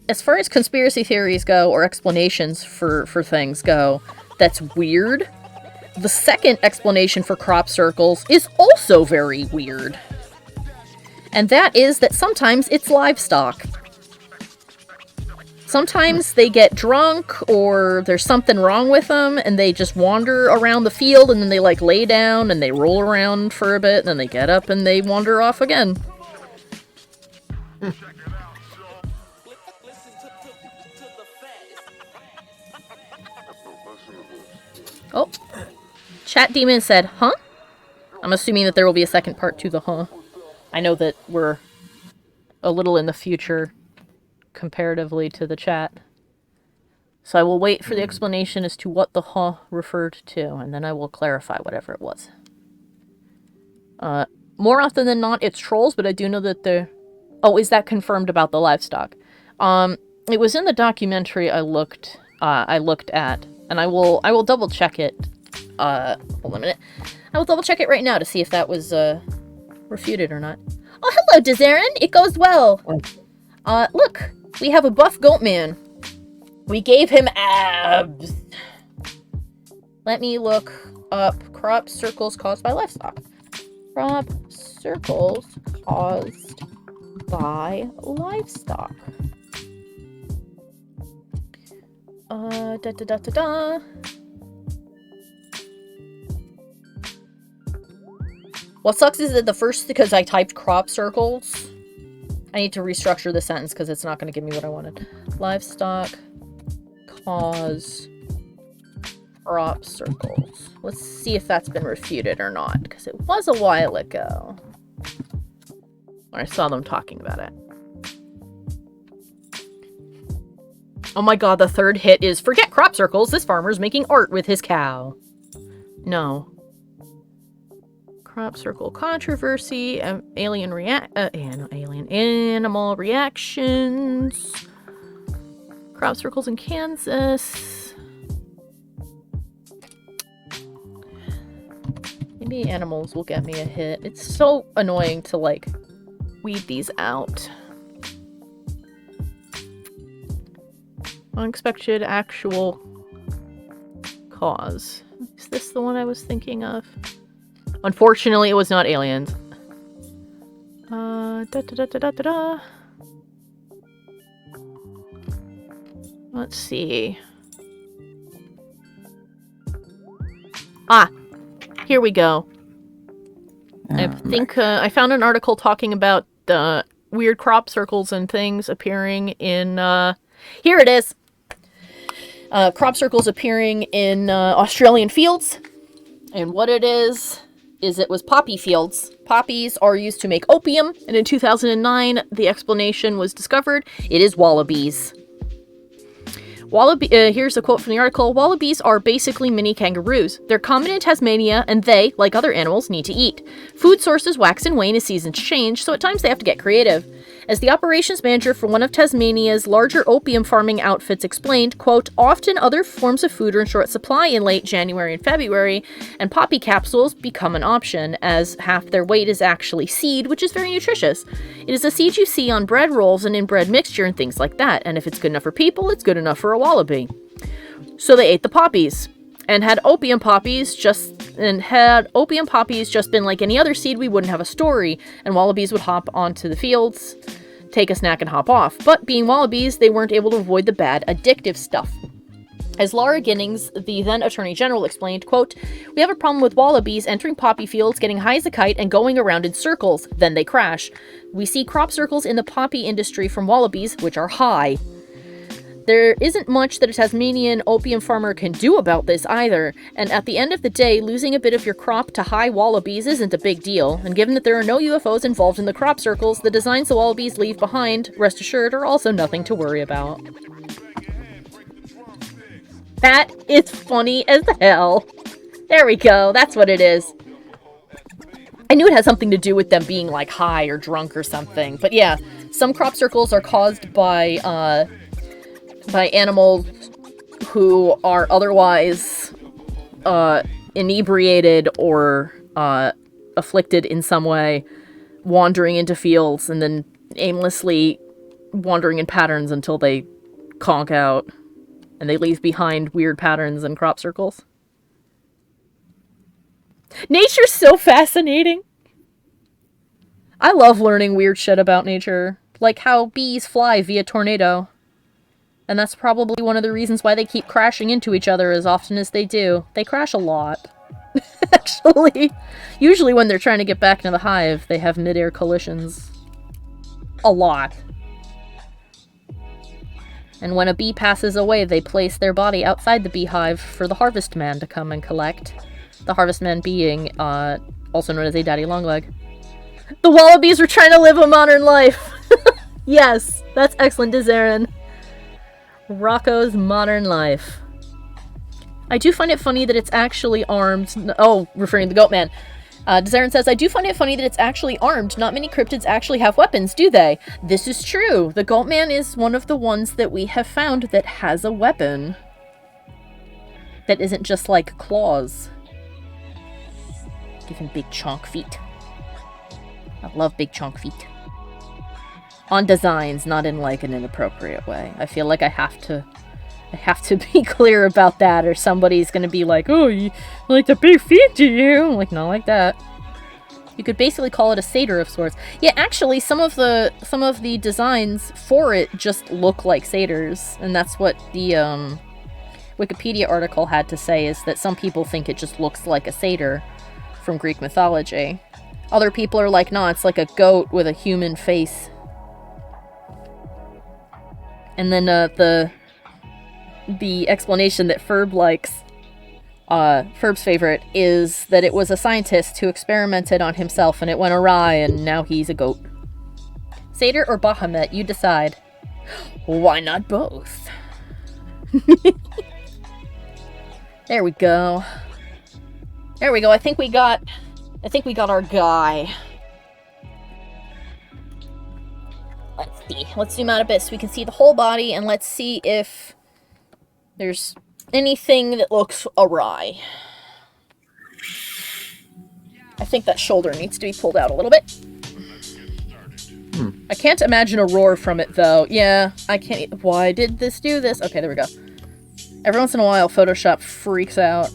[SPEAKER 1] as far as conspiracy theories go, or explanations for things go, that's weird. The second explanation for crop circles is also very weird. And that is that sometimes it's livestock. Sometimes they get drunk, or there's something wrong with them, and they just wander around the field, and then they, lay down, and they roll around for a bit, and then they get up, and they wander off again. Oh. Chat Demon said, huh? I'm assuming that there will be a second part to the huh. I know that we're a little in the future comparatively to the chat. So I will wait for the explanation as to what the huh referred to, and then I will clarify whatever it was. More often than not, it's trolls, but I do know that they're... Oh, is that confirmed about the livestock? It was in the documentary I looked at, and I will double check it. Hold on a minute. I will double check it right now to see if that was refuted or not. Oh, hello, Dezarin. It goes well. Look, we have a buff Goatman. We gave him abs. Let me look up crop circles caused by livestock. Crop circles caused by livestock. What sucks is that because I typed crop circles, I need to restructure the sentence because it's not going to give me what I wanted. Livestock cause crop circles. Let's see if that's been refuted or not, because it was a while ago when I saw them talking about it. Oh my god, the third hit is, forget crop circles, this farmer's making art with his cow. No. Crop circle controversy, animal reactions, crop circles in Kansas. Maybe animals will get me a hit. It's so annoying to, weed these out. Unexpected actual cause. Is this the one I was thinking of? Unfortunately, it was not aliens. Let's see. Here we go. I think I found an article talking about weird crop circles and things appearing in... here it is! Crop circles appearing in Australian fields. And what it is it was poppy fields. Poppies are used to make opium, and in 2009, the explanation was discovered. It is wallabies. Here's a quote from the article. Wallabies are basically mini kangaroos. They're common in Tasmania, and they, like other animals, need to eat. Food sources wax and wane as seasons change, so at times they have to get creative. As the operations manager for one of Tasmania's larger opium farming outfits explained, quote, often other forms of food are in short supply in late January and February, and poppy capsules become an option, as half their weight is actually seed, which is very nutritious. It is a seed you see on bread rolls and in bread mixture and things like that, and if it's good enough for people, it's good enough for a wallaby. So they ate the poppies. And had opium poppies just been like any other seed, we wouldn't have a story, and wallabies would hop onto the fields take a snack and hop off. But being wallabies, they weren't able to avoid the bad, addictive stuff. As Laura Ginnings, the then Attorney General, explained, quote, "We have a problem with wallabies entering poppy fields, getting high as a kite, and going around in circles. Then they crash. We see crop circles in the poppy industry from wallabies, which are high. There isn't much that a Tasmanian opium farmer can do about this either, and at the end of the day, losing a bit of your crop to high wallabies isn't a big deal, and given that there are no UFOs involved in the crop circles, the designs the wallabies leave behind, rest assured, are also nothing to worry about." That is funny as hell. There we go. That's what it is. I knew it had something to do with them being, like, high or drunk or something. But yeah, some crop circles are caused by animals who are otherwise inebriated or afflicted in some way, wandering into fields and then aimlessly wandering in patterns until they conk out. And they leave behind weird patterns and crop circles. Nature's so fascinating. I love learning weird shit about nature. Like how bees fly via tornado. And that's probably one of the reasons why they keep crashing into each other as often as they do. They crash a lot. Actually. Usually when they're trying to get back into the hive, they have mid-air collisions. A lot. And when a bee passes away, they place their body outside the beehive for the harvest man to come and collect. The harvest man being, also known as a daddy longleg. The wallabies were trying to live a modern life! Yes, that's excellent, Dizzarin. Rocco's modern life. I do find it funny that it's actually armed. Oh, referring to the Goatman. Dizzarin says, "I do find it funny that it's actually armed. Not many cryptids actually have weapons, do they?" This is true. The Goatman is one of the ones that we have found that has a weapon. That isn't just like claws. Give him big chonk feet. I love big chonk feet. On designs, not in like an inappropriate way. I feel like I have to be clear about that, or somebody's gonna be like, "Oh, you like the big feet, do you?" I'm like, not like that. You could basically call it a satyr of sorts. Yeah, actually, some of the designs for it just look like satyrs, and that's what the Wikipedia article had to say, is that some people think it just looks like a satyr from Greek mythology. Other people are like, no, it's like a goat with a human face. And then the explanation that Ferb likes, Ferb's favorite, is that it was a scientist who experimented on himself and it went awry and now he's a goat. Satyr or Bahamut, you decide. Why not both? There we go. There we go. I think we got our guy. Let's see. Let's zoom out a bit so we can see the whole body, and let's see if there's anything that looks awry. I think that shoulder needs to be pulled out a little bit. I can't imagine a roar from it, though. Yeah, I can't. Why did this do this? Okay, there we go. Every once in a while, Photoshop freaks out.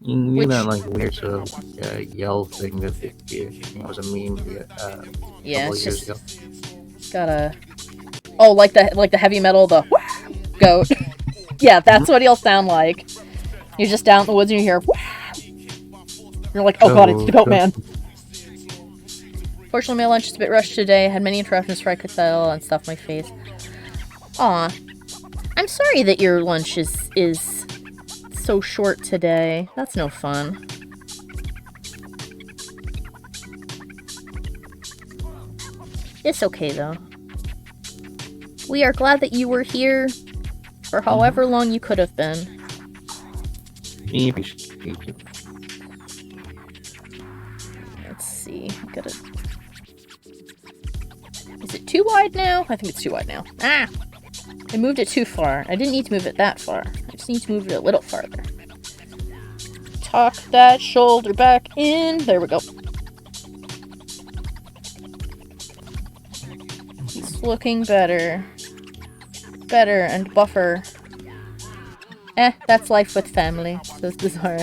[SPEAKER 2] You know, like weird sort of yell thing that was a meme.
[SPEAKER 1] Yeah,
[SPEAKER 2] couple
[SPEAKER 1] it's
[SPEAKER 2] years
[SPEAKER 1] just
[SPEAKER 2] ago.
[SPEAKER 1] gotta. Oh, like the heavy metal, the goat. Yeah, that's what he'll sound like. You're just down in the woods and you hear. You're like, oh god, it's the Goatman. Fortunately, my lunch is a bit rushed today. I had many interruptions before I could settle and stuff my face. Aw. I'm sorry that your lunch is so short today. That's no fun. It's okay, though. We are glad that you were here for however long you could have been. Let's see. Gotta... Is it too wide now? I think it's too wide now. Ah! I moved it too far. I didn't need to move it that far. I just need to move it a little farther. Tuck that shoulder back in. There we go. He's looking better. Better and buffer. That's life with family, says Bizarre.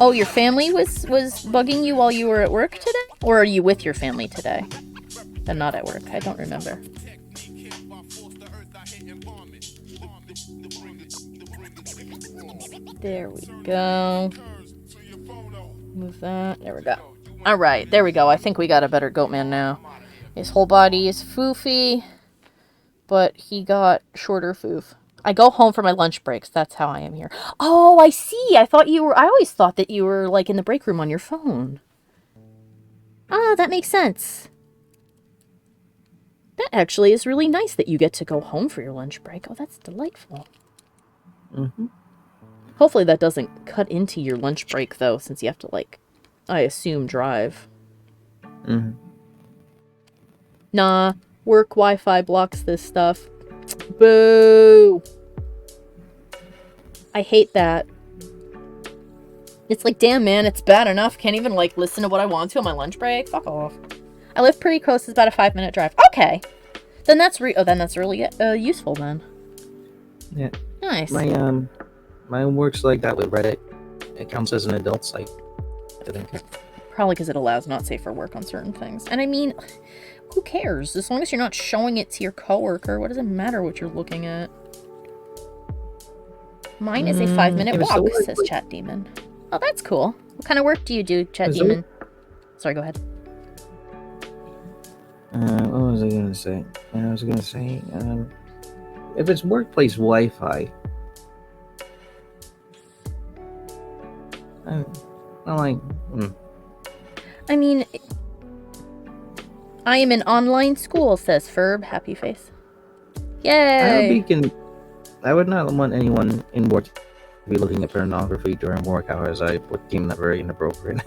[SPEAKER 1] Oh, your family was bugging you while you were at work today? Or are you with your family today? And not at work. I don't remember. There we go. Move that. There we go. Alright, there we go. I think we got a better Goatman now. His whole body is foofy, but he got shorter foof. I go home for my lunch breaks. That's how I am here. Oh, I see. I always thought that you were, like, in the break room on your phone. Ah, that makes sense. That actually is really nice that you get to go home for your lunch break. Oh, that's delightful.
[SPEAKER 2] Mm-hmm.
[SPEAKER 1] Hopefully that doesn't cut into your lunch break, though, since you have to, like, I assume, drive.
[SPEAKER 2] Mm-hmm.
[SPEAKER 1] Nah, work Wi-Fi blocks this stuff. Boo! I hate that. It's like, damn, man, it's bad enough. Can't even, like, listen to what I want to on my lunch break. Fuck off. I live pretty close. It's about a 5-minute drive. Okay. Then that's really useful, then.
[SPEAKER 2] Yeah.
[SPEAKER 1] Nice.
[SPEAKER 2] My work's like that with Reddit. It counts as an adult site, I think.
[SPEAKER 1] Probably because it allows not safe for work on certain things. And I mean, who cares? As long as you're not showing it to your coworker, what does it matter what you're looking at? Mine is a 5-minute walk, says Chat Demon. Oh, that's cool. What kind of work do you do, Chat Demon? Sorry, go ahead.
[SPEAKER 2] What was I gonna say? I was gonna say, if it's workplace Wi-Fi, I'm like,
[SPEAKER 1] I mean, I am in online school, says Ferb, happy face. Yay!
[SPEAKER 2] I would not want anyone in work to be looking at pornography during work hours. I would deem that very inappropriate.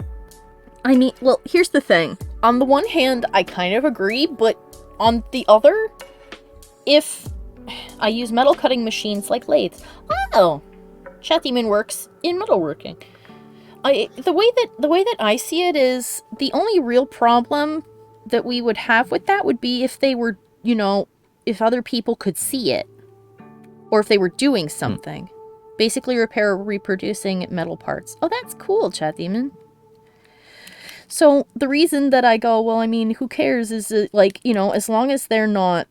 [SPEAKER 1] I mean, well, here's the thing. On the one hand, I kind of agree, but on the other, if I use metal cutting machines like lathes. Oh, Chat Demon works in metalworking. The way that I see it is the only real problem that we would have with that would be if they were, if other people could see it, or if they were doing something. Basically repair or reproducing metal parts. Oh, that's cool, Chat Demon. So the reason that I go, well, I mean, who cares, is like, as long as they're not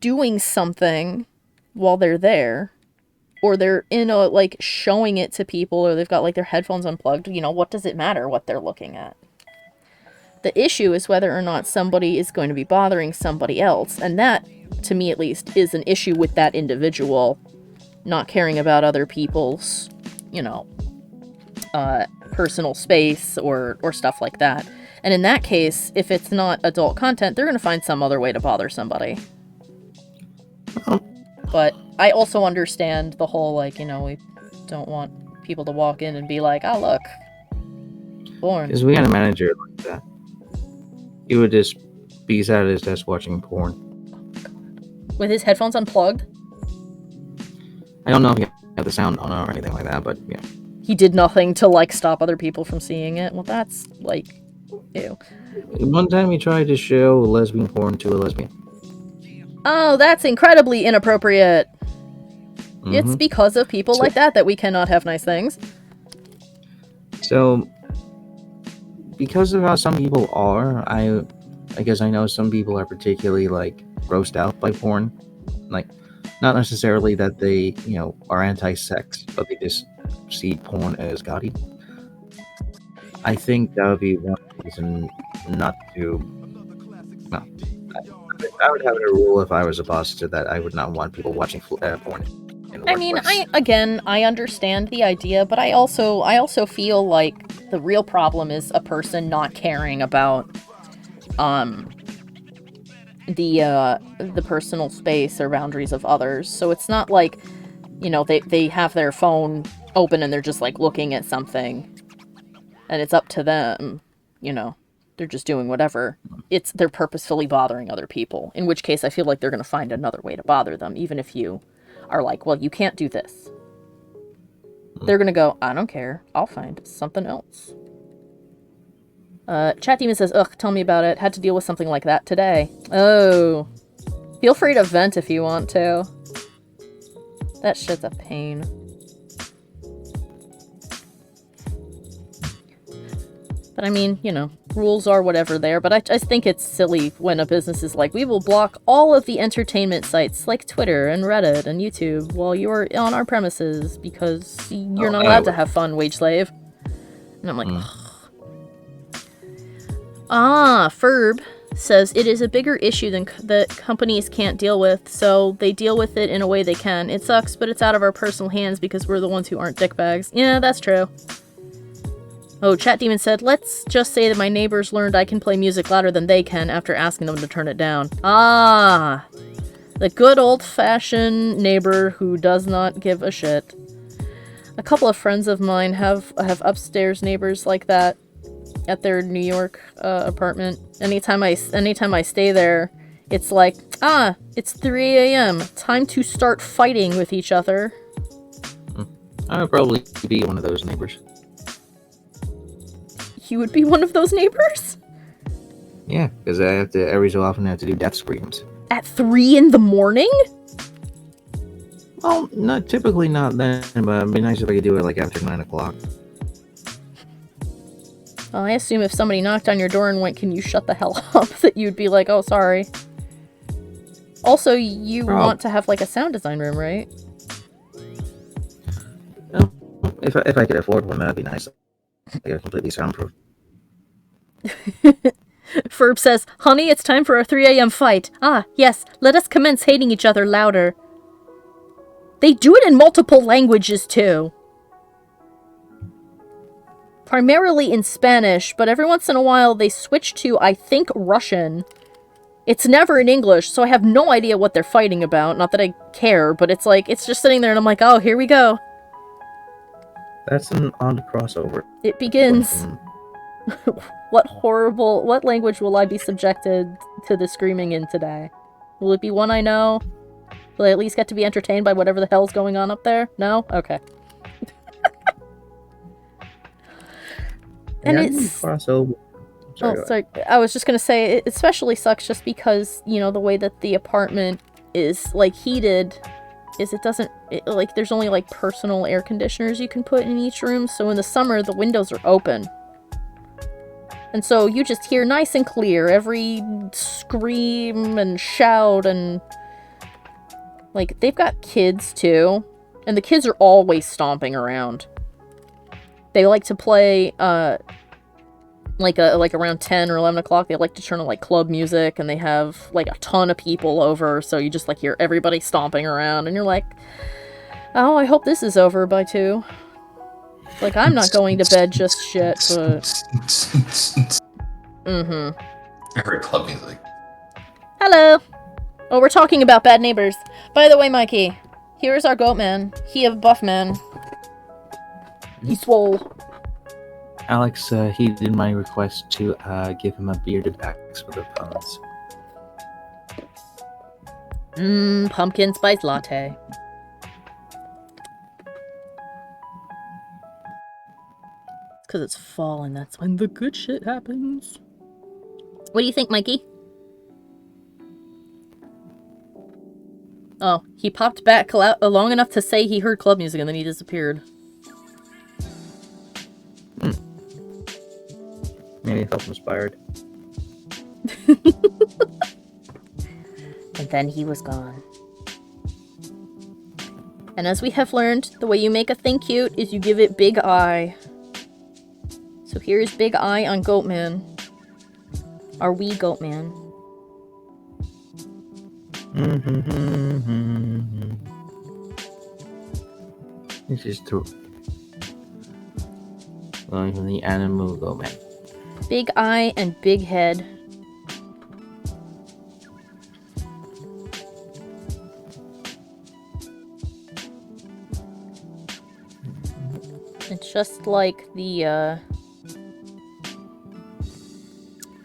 [SPEAKER 1] doing something while they're there, or they're like showing it to people, or they've got like their headphones unplugged, what does it matter what they're looking at? The issue is whether or not somebody is going to be bothering somebody else, and that, to me at least, is an issue with that individual not caring about other people's, personal space or stuff like that. And in that case, if it's not adult content, they're going to find some other way to bother somebody. But I also understand the whole, like, we don't want people to walk in and be like, oh, look, porn.
[SPEAKER 2] Because we had a manager like that. He would just be sat at his desk watching porn.
[SPEAKER 1] With his headphones unplugged?
[SPEAKER 2] I don't know if he had the sound on or anything like that, but yeah.
[SPEAKER 1] He did nothing to, like, stop other people from seeing it. Well, that's, like, ew.
[SPEAKER 2] One time he tried to show lesbian porn to a lesbian.
[SPEAKER 1] Oh, that's incredibly inappropriate. Mm-hmm. It's because of people like that we cannot have nice things.
[SPEAKER 2] So, because of how some people are, I guess I know some people are particularly, like, grossed out by porn. Like, not necessarily that they, are anti-sex, but they just see porn as gaudy. I think that would be one reason not to. No, I would have a rule if I was a boss to that I would not want people watching porn.
[SPEAKER 1] I mean, I understand the idea, but I also feel like the real problem is a person not caring about the personal space or boundaries of others. So it's not like, they have their phone open and they're just like looking at something and it's up to them, they're just doing whatever. They're purposefully bothering other people, in which case I feel like they're going to find another way to bother them, even if you are like, well, you can't do this. They're going to go, I don't care, I'll find something else. Chat Demon says, ugh, tell me about it. Had to deal with something like that today. Oh. Feel free to vent if you want to. That shit's a pain. But I mean, you know, rules are whatever there. But I just think it's silly when a business is like, we will block all of the entertainment sites like Twitter and Reddit and YouTube while you're on our premises because you're not allowed to have fun, wage slave. And I'm like, Ferb says it is a bigger issue than that companies can't deal with, so they deal with it in a way they can. It sucks, but it's out of our personal hands because we're the ones who aren't dickbags. Yeah, that's true. Oh, Chat Demon said, let's just say that my neighbors learned I can play music louder than they can after asking them to turn it down. Ah! The good old-fashioned neighbor who does not give a shit. A couple of friends of mine have upstairs neighbors like that at their New York apartment. Anytime I stay there, it's like, it's 3 a.m. Time to start fighting with each other.
[SPEAKER 2] I would probably be one of those neighbors.
[SPEAKER 1] You would be one of those neighbors?
[SPEAKER 2] Yeah, because I have to, every so often I have to do death screams.
[SPEAKER 1] At 3 in the morning?
[SPEAKER 2] Well, typically not then, but it'd be nice if I could do it like after 9 o'clock.
[SPEAKER 1] Well, I assume if somebody knocked on your door and went, can you shut the hell up, that you'd be like, oh, sorry. Also, you want to have like a sound design room, right?
[SPEAKER 2] Well, if I could afford one, that'd be nice. Like a completely soundproof.
[SPEAKER 1] Ferb says, honey, it's time for a 3 a.m. fight. Ah, yes, let us commence hating each other louder. They do it in multiple languages, too. Primarily in Spanish, but every once in a while they switch to, I think, Russian. It's never in English, so I have no idea what they're fighting about. Not that I care, but it's like, it's just sitting there and I'm like, oh, here we go.
[SPEAKER 2] That's an odd crossover.
[SPEAKER 1] It begins. What language will I be subjected to the screaming in today? Will it be one I know? Will I at least get to be entertained by whatever the hell's going on up there? No? Okay. And it's...
[SPEAKER 2] Crossover.
[SPEAKER 1] Sorry. I was just gonna say, it especially sucks just because, you know, the way that the apartment is, like, heated is like, there's only, like, personal air conditioners you can put in each room, so in the summer, the windows are open. And so you just hear nice and clear every scream and shout and... Like, they've got kids, too, and the kids are always stomping around. They like to play, like around 10 or 11 o'clock, they like to turn on, like, club music, and they have, like, a ton of people over, so you just, like, hear everybody stomping around, and you're like, oh, I hope this is over by 2. Like, I'm not going to bed just yet, but... Mm-hmm.
[SPEAKER 4] I heard club music.
[SPEAKER 1] Hello! Oh, we're talking about bad neighbors. By the way, Mikey, here's our Goatman. He a buff man. He's swole.
[SPEAKER 2] Alex, he did my request to give him a bearded axe for the puns.
[SPEAKER 1] Pumpkin spice latte. It's because it's fall and that's when the good shit happens. What do you think, Mikey? Oh, he popped back long enough to say he heard club music and then he disappeared.
[SPEAKER 2] Maybe I felt inspired.
[SPEAKER 1] And then he was gone. And as we have learned, the way you make a thing cute is you give it big eye. So here's big eye on Goatman. Our wee Goatman.
[SPEAKER 2] This is true. Going from the animal Goatman.
[SPEAKER 1] Big eye and big head. It's just like the,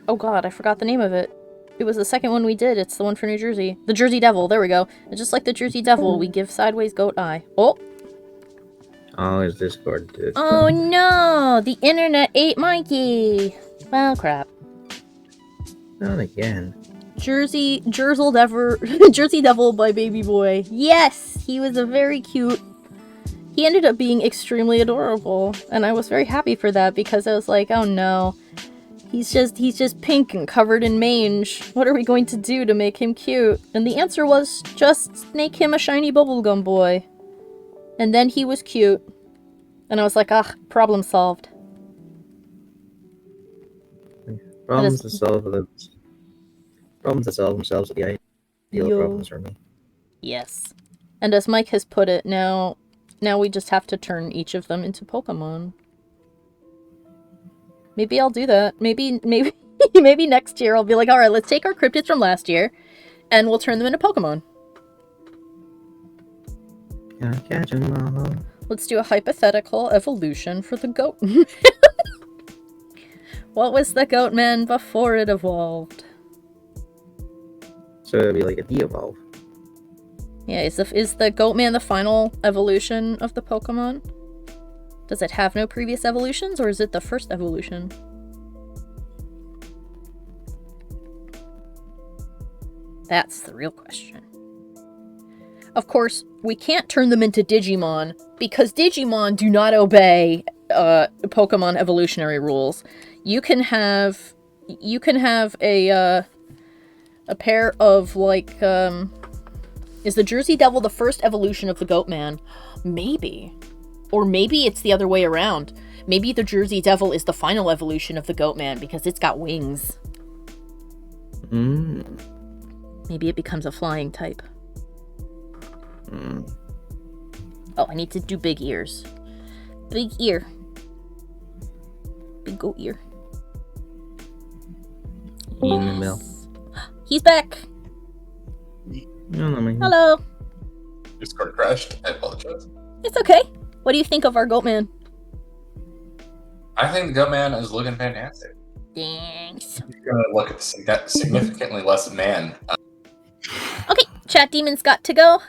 [SPEAKER 1] Oh god, I forgot the name of it. It was the second one we did. It's the one for New Jersey. The Jersey Devil, there we go. And just like the Jersey Devil, we give sideways goat eye. Oh!
[SPEAKER 2] Oh, his Discord did.
[SPEAKER 1] Oh no! The internet ate Mikey! Well, crap.
[SPEAKER 2] Not again.
[SPEAKER 1] Jersey Devil by Baby Boy. Yes! He was a very cute... He ended up being extremely adorable. And I was very happy for that because I was like, oh no. He's just pink and covered in mange. What are we going to do to make him cute? And the answer was just make him a shiny bubblegum boy. And then he was cute. And I was like, ah, problem solved.
[SPEAKER 5] Problems to solve themselves are the ideal problems for me.
[SPEAKER 1] Yes. And as Mike has put it, now we just have to turn each of them into Pokemon. Maybe I'll do that. Maybe maybe next year I'll be like, alright, let's take our cryptids from last year, and we'll turn them into Pokemon.
[SPEAKER 5] Gonna catch 'em all.
[SPEAKER 1] Let's do a hypothetical evolution for the goat. What was the Goatman before it evolved?
[SPEAKER 5] So it'd be like a de-evolve.
[SPEAKER 1] Yeah, is the Goatman the final evolution of the Pokemon? Does it have no previous evolutions, or is it the first evolution? That's the real question. Of course, we can't turn them into Digimon, because Digimon do not obey Pokemon evolutionary rules. You can have a pair of, like, is the Jersey Devil the first evolution of the Goatman? Maybe. Or maybe it's the other way around. Maybe the Jersey Devil is the final evolution of the Goatman because it's got wings. Maybe it becomes a flying type. Oh, I need to do big ears. Big ear. Big goat ear.
[SPEAKER 5] In the mill.
[SPEAKER 1] He's back!
[SPEAKER 5] No,
[SPEAKER 1] Hello!
[SPEAKER 4] Discord crashed. I apologize.
[SPEAKER 1] It's okay. What do you think of our Goatman?
[SPEAKER 4] I think the Goatman is looking fantastic.
[SPEAKER 1] Thanks.
[SPEAKER 4] He's gonna look at significantly less man.
[SPEAKER 1] Okay, Chat Demon's got to go.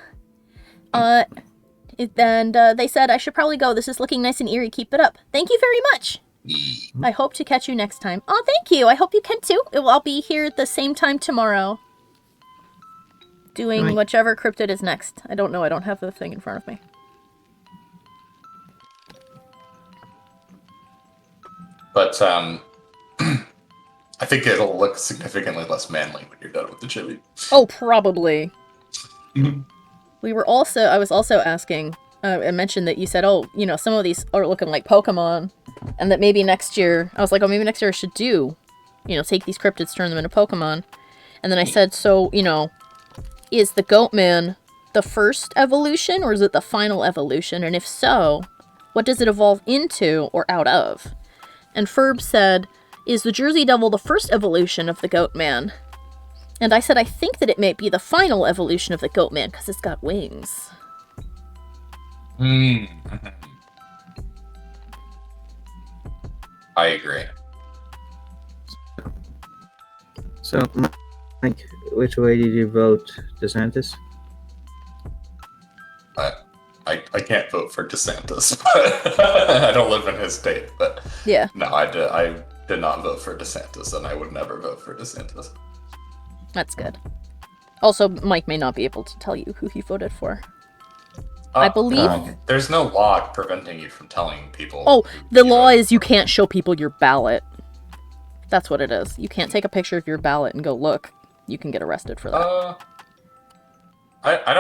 [SPEAKER 1] And they said I should probably go. This is looking nice and eerie. Keep it up. Thank you very much. I hope to catch you next time. Oh, thank you. I hope you can too. I'll be here at the same time tomorrow. Doing whichever cryptid is next. I don't know. I don't have the thing in front of me.
[SPEAKER 4] But I think it'll look significantly less manly when you're done with the chibi.
[SPEAKER 1] Oh, probably. I was also asking, I mentioned that you said, oh, you know, some of these are looking like Pokemon, and that maybe next year, I was like, oh, maybe next year I should do, you know, take these cryptids, turn them into Pokemon. And then I said, so, you know, is the Goatman the first evolution, or is it the final evolution? And if so, what does it evolve into or out of? And Ferb said, is the Jersey Devil the first evolution of the Goatman? And I said, I think that it may be the final evolution of the Goatman, because it's got wings.
[SPEAKER 4] I agree.
[SPEAKER 5] So, Mike, which way did you vote? DeSantis?
[SPEAKER 4] I can't vote for DeSantis, but I don't live in his state. But
[SPEAKER 1] yeah,
[SPEAKER 4] no, I did not vote for DeSantis, and I would never vote for DeSantis.
[SPEAKER 1] That's good. Also, Mike may not be able to tell you who he voted for. I believe...
[SPEAKER 4] there's no law preventing you from telling people.
[SPEAKER 1] Oh, the law is you can't show people your ballot. That's what it is. You can't take a picture of your ballot and go, look. You can get arrested for that.
[SPEAKER 4] I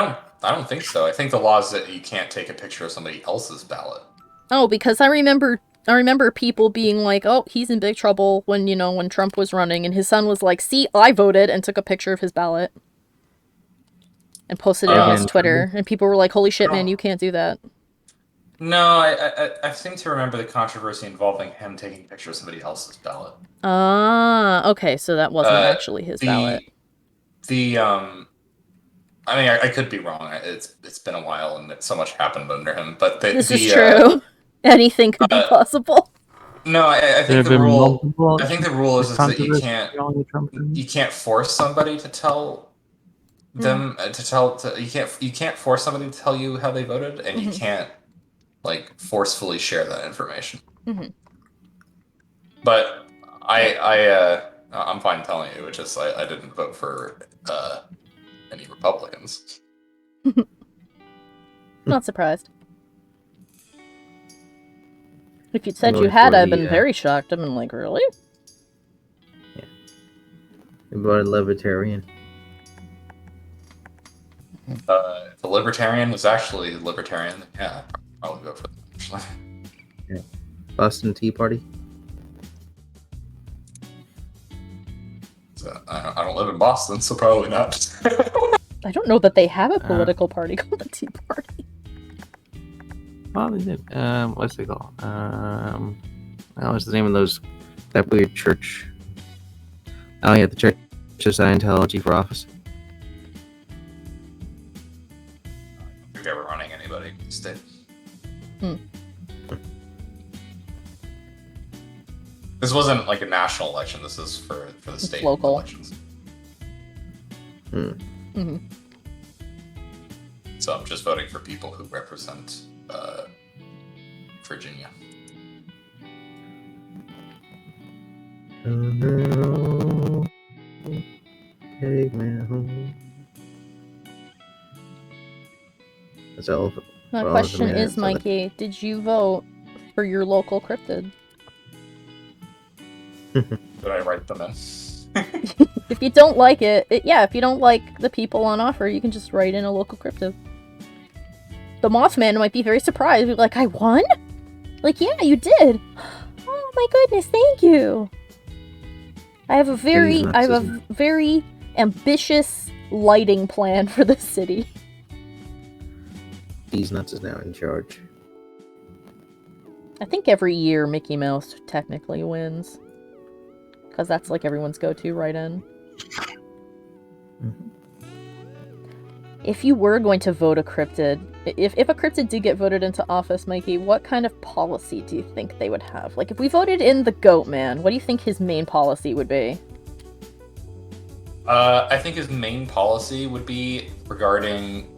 [SPEAKER 4] don't think so. I think the law is that you can't take a picture of somebody else's ballot.
[SPEAKER 1] Oh, because I remember people being like, oh, he's in big trouble when, you know, when Trump was running, and his son was like, see, I voted, and took a picture of his ballot. And posted it on his Twitter, and people were like, holy shit, man, you can't do that.
[SPEAKER 4] No, I seem to remember the controversy involving him taking a picture of somebody else's ballot.
[SPEAKER 1] Ah, okay, so that wasn't actually his ballot.
[SPEAKER 4] I mean, I could be wrong. It's been a while, and so much happened under him. But
[SPEAKER 1] this is true. Anything could be possible.
[SPEAKER 4] No, I think the rule. I think the rule is that you can't force somebody to tell them you can't force somebody to tell you how they voted, and you can't like forcefully share that information. But I'm fine telling you, which is I didn't vote for any Republicans.
[SPEAKER 1] Not surprised. If you'd said you had, I'd been very shocked. I've been like, really?
[SPEAKER 5] About a libertarian.
[SPEAKER 4] If the libertarian was actually libertarian, then yeah, I'd probably go for that, actually.
[SPEAKER 5] Yeah. Boston Tea Party.
[SPEAKER 4] So, I don't live in Boston, so probably not.
[SPEAKER 1] I don't know that they have a political party called the Tea Party.
[SPEAKER 5] Oh, they did. What's it called? What's the name of that weird church? Oh yeah, the Church of Scientology for office.
[SPEAKER 4] I don't think they were running anybody in the state. This wasn't like a national election. This is for the state
[SPEAKER 1] local
[SPEAKER 4] elections.
[SPEAKER 1] Mm-hmm.
[SPEAKER 4] So I'm just voting for people who represent Virginia.
[SPEAKER 5] Oh no, take me home. That's all.
[SPEAKER 1] My
[SPEAKER 5] all
[SPEAKER 1] question
[SPEAKER 5] the
[SPEAKER 1] is, Mikey, did you vote for your local cryptid?
[SPEAKER 4] Did I write them in?
[SPEAKER 1] If you don't like if you don't like the people on offer, you can just write in a local cryptid. The Mothman might be very surprised. Be like, I won? Like, yeah, you did. Oh my goodness, thank you. I have a very ambitious lighting plan for the city.
[SPEAKER 5] These nuts is now in charge.
[SPEAKER 1] I think every year Mickey Mouse technically wins. Because that's like everyone's go-to write-in.
[SPEAKER 5] Mm-hmm.
[SPEAKER 1] If you were going to vote a cryptid, if a cryptid did get voted into office, Mikey, what kind of policy do you think they would have? Like, if we voted in the Goatman, what do you think his main policy would be?
[SPEAKER 4] I think his main policy would be regarding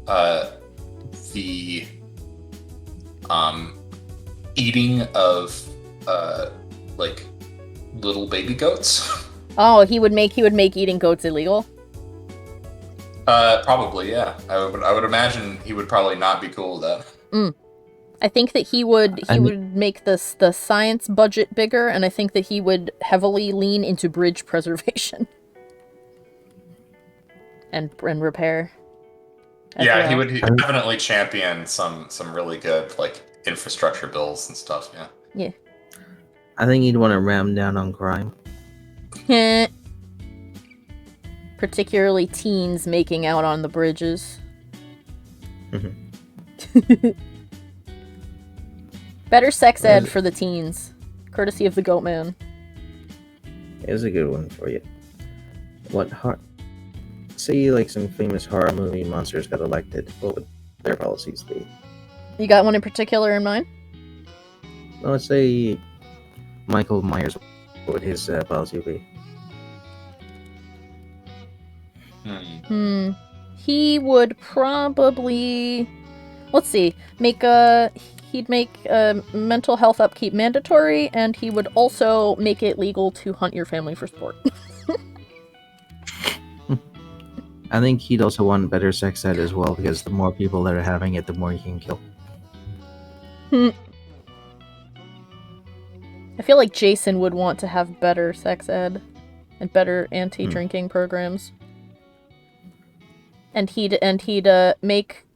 [SPEAKER 4] the eating of like little baby goats.
[SPEAKER 1] Oh, he would make eating goats illegal?
[SPEAKER 4] Probably, yeah. I would imagine he would probably not be cool with that.
[SPEAKER 1] I think that he would make the science budget bigger, and I think that he would heavily lean into bridge preservation and repair.
[SPEAKER 4] Yeah,
[SPEAKER 1] well.
[SPEAKER 4] he would definitely champion some really good like infrastructure bills and stuff. Yeah.
[SPEAKER 1] Yeah.
[SPEAKER 5] I think he'd want to ram down on crime.
[SPEAKER 1] Particularly teens making out on the bridges. Better sex ed for the teens, courtesy of the Goatman.
[SPEAKER 5] Here's a good one for you. Say like some famous horror movie monsters got elected, what would their policies be?
[SPEAKER 1] You got one in particular in mind?
[SPEAKER 5] Well, let's say Michael Myers, what would his policy be?
[SPEAKER 1] He would probably, let's see, he'd make mental health upkeep mandatory, and he would also make it legal to hunt your family for sport.
[SPEAKER 5] I think he'd also want better sex ed as well, because the more people that are having it, the more you can kill.
[SPEAKER 1] I feel like Jason would want to have better sex ed and better anti-drinking programs. And he'd make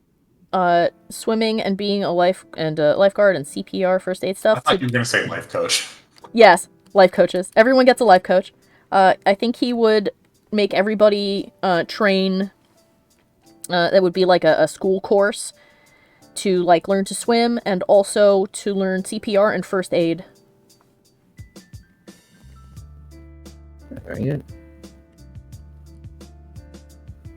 [SPEAKER 1] swimming and being a lifeguard and CPR first aid stuff.
[SPEAKER 4] I thought you were going to say life coach.
[SPEAKER 1] Yes, life coaches. Everyone gets a life coach. I think he would make everybody train. That would be like a school course to like learn to swim and also to learn CPR and first aid.
[SPEAKER 5] Very good.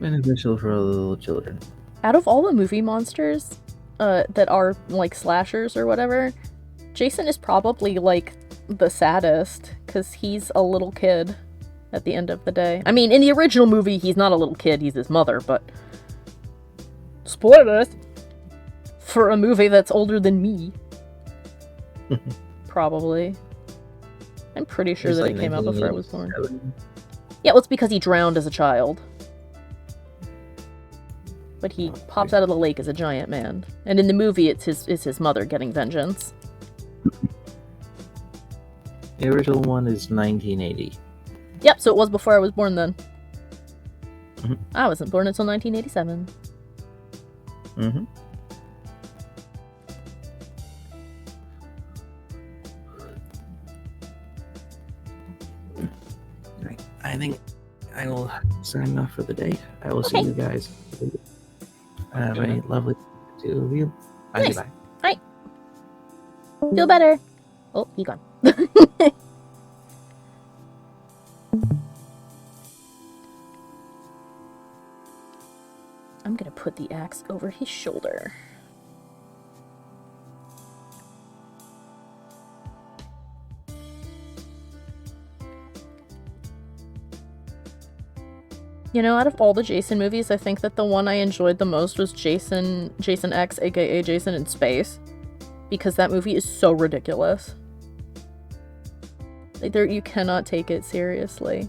[SPEAKER 5] Beneficial for little children.
[SPEAKER 1] Out of all the movie monsters that are like slashers or whatever, Jason is probably like the saddest because he's a little kid at the end of the day. I mean, in the original movie, he's not a little kid, he's his mother, but spoilers for a movie that's older than me. Probably. I'm pretty sure that it came out before I was born. Yeah, well, it's because he drowned as a child. But he pops out of the lake as a giant man. And in the movie, it's his mother getting vengeance.
[SPEAKER 5] The original one is 1980.
[SPEAKER 1] Yep, so it was before I was born then.
[SPEAKER 5] Mhm.
[SPEAKER 1] I wasn't born until 1987.
[SPEAKER 5] Mm-hmm. Right. I think I will sign off for the day. I will see
[SPEAKER 1] Okay.
[SPEAKER 5] you guys. Have a lovely two of you. Bye.
[SPEAKER 1] Nice.
[SPEAKER 5] Bye.
[SPEAKER 1] Feel better. Oh, he gone. I'm gonna put the axe over his shoulder. You know, out of all the Jason movies, I think that the one I enjoyed the most was Jason X, aka Jason in Space. Because that movie is so ridiculous. Like, you cannot take it seriously.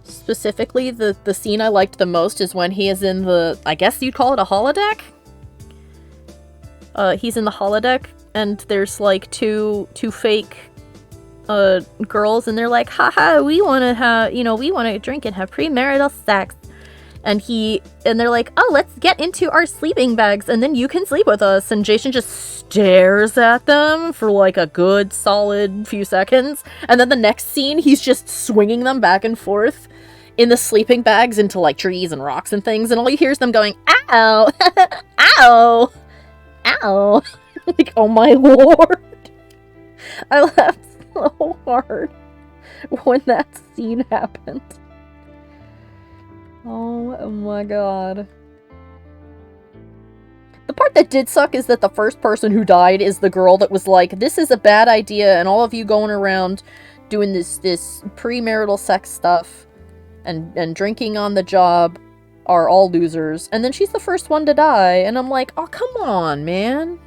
[SPEAKER 1] Specifically, the scene I liked the most is when he is in the, I guess you'd call it a holodeck? He's in the holodeck, and there's like two fake girls, and they're like, haha, we wanna drink and have premarital sex. And they're like, oh, let's get into our sleeping bags and then you can sleep with us. And Jason just stares at them for like a good solid few seconds. And then the next scene, he's just swinging them back and forth in the sleeping bags into like trees and rocks and things. And all you hear is them going, ow, ow, ow. Like, oh my lord. I laughed so hard when that scene happened. Oh my god. The part that did suck is that the first person who died is the girl that was like, this is a bad idea, and all of you going around doing this premarital sex stuff and drinking on the job are all losers. And then she's the first one to die, and I'm like, oh, come on, man.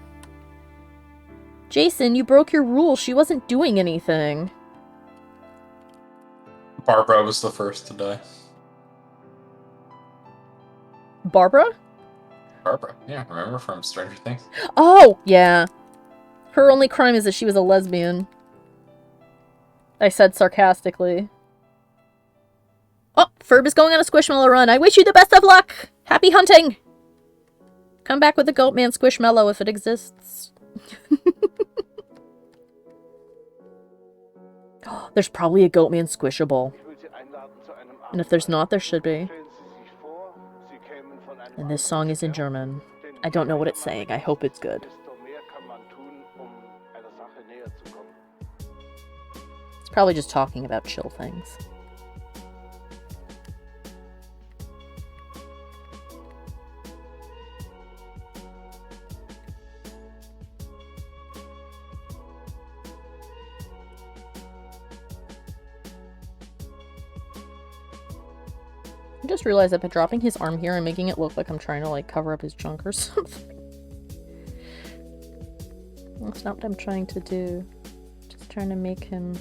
[SPEAKER 1] Jason, you broke your rule. She wasn't doing anything.
[SPEAKER 4] Barbara was the first to die.
[SPEAKER 1] Barbara?
[SPEAKER 4] Barbara, yeah, remember from Stranger Things?
[SPEAKER 1] Oh, yeah. Her only crime is that she was a lesbian. I said sarcastically. Oh, Ferb is going on a Squishmallow run. I wish you the best of luck! Happy hunting! Come back with the Goatman Squishmallow if it exists. There's probably a Goatman Squishable. And if there's not, there should be. And this song is in German. I don't know what it's saying. I hope it's good. It's probably just talking about chill things. I just realized that by dropping his arm here and making it look like I'm trying to like cover up his junk or something. That's not what I'm trying to do. Just trying to make him...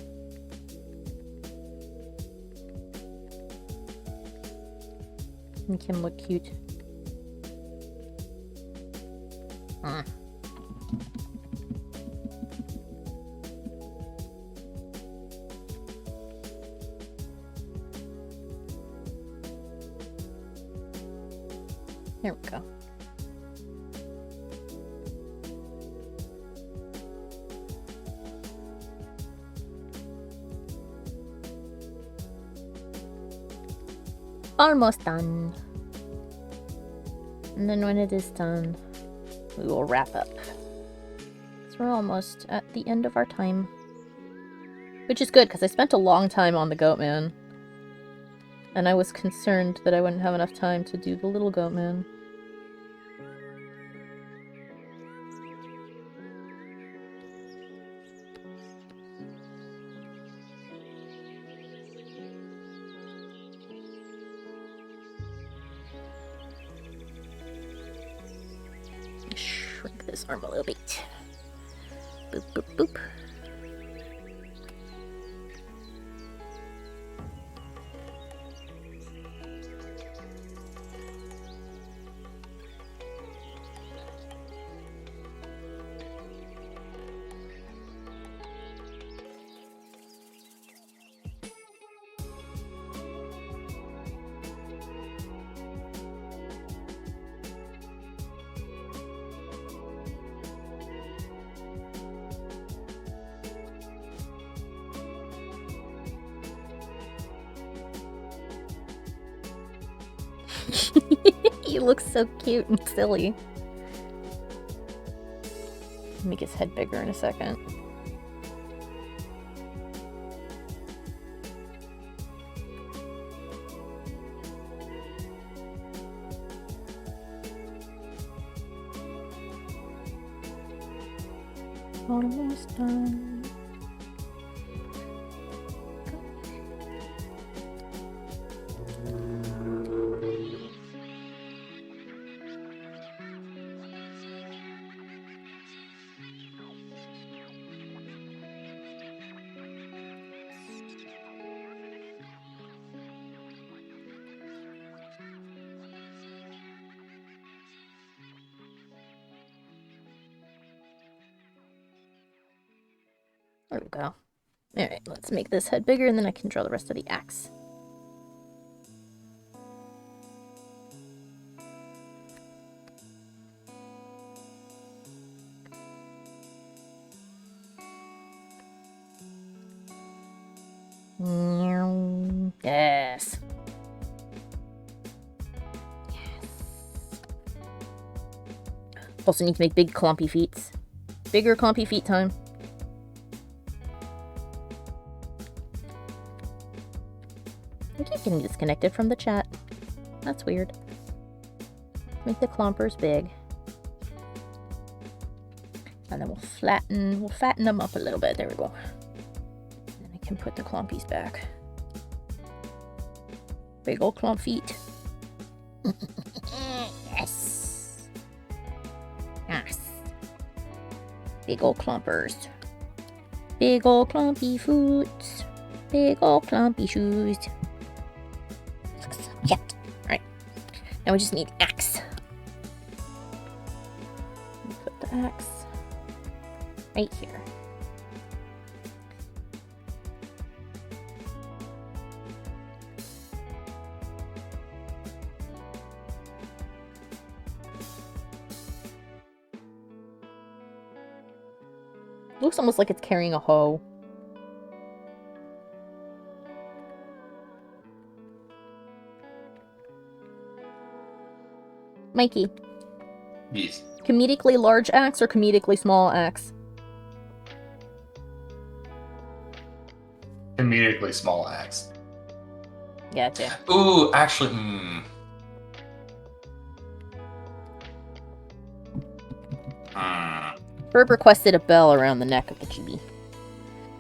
[SPEAKER 1] look cute. There we go. Almost done. And then when it is done, we will wrap up. So we're almost at the end of our time. Which is good, because I spent a long time on the Goatman. And I was concerned that I wouldn't have enough time to do the little Goatman. Shrink this arm a little bit. Boop, boop, boop. He looks so cute and silly. Make his head bigger in a second. Almost done. There we go. Alright, let's make this head bigger and then I can draw the rest of the axe. Yes. Also need to make big clumpy feet. Bigger clumpy feet time. I keep getting disconnected from the chat. That's weird. Make the clompers big. And then we'll fatten them up a little bit. There we go. And I can put the clompies back. Big old clump feet. Yes. Yes. Big old clumpers. Big old clumpy foots. Big old clumpy shoes. Yeah. Alright. Now we just need axe. Put the axe right here. Looks almost like it's carrying a hoe. Mikey.
[SPEAKER 4] Yes.
[SPEAKER 1] Comedically large axe or comedically small axe?
[SPEAKER 4] Comedically small axe.
[SPEAKER 1] Gotcha.
[SPEAKER 4] Ooh, actually,
[SPEAKER 1] Herb requested a bell around the neck of the chibi.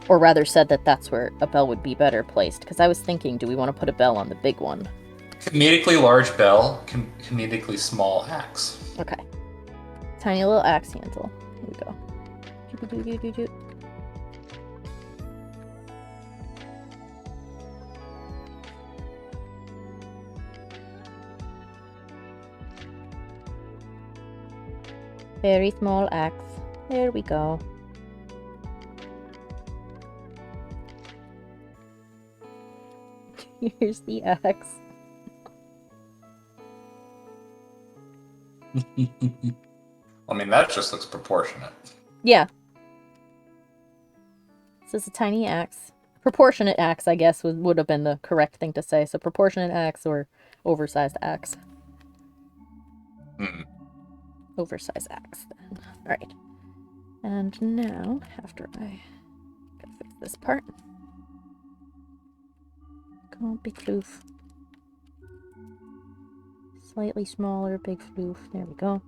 [SPEAKER 1] Or rather said that that's where a bell would be better placed. Because I was thinking, do we want to put a bell on the big one?
[SPEAKER 4] Comedically large bell, comedically small axe.
[SPEAKER 1] Okay. Tiny little axe handle. Here we go. Doo-doo-doo-doo-doo. Very small axe. There we go. Here's the axe.
[SPEAKER 4] I mean, that just looks proportionate.
[SPEAKER 1] Yeah. This is a tiny axe. Proportionate axe, I guess, would have been the correct thing to say. So proportionate axe or oversized axe. Oversized axe, then. Alright. And now, after I fix this part, go big floof. Slightly smaller, big floof. There we go.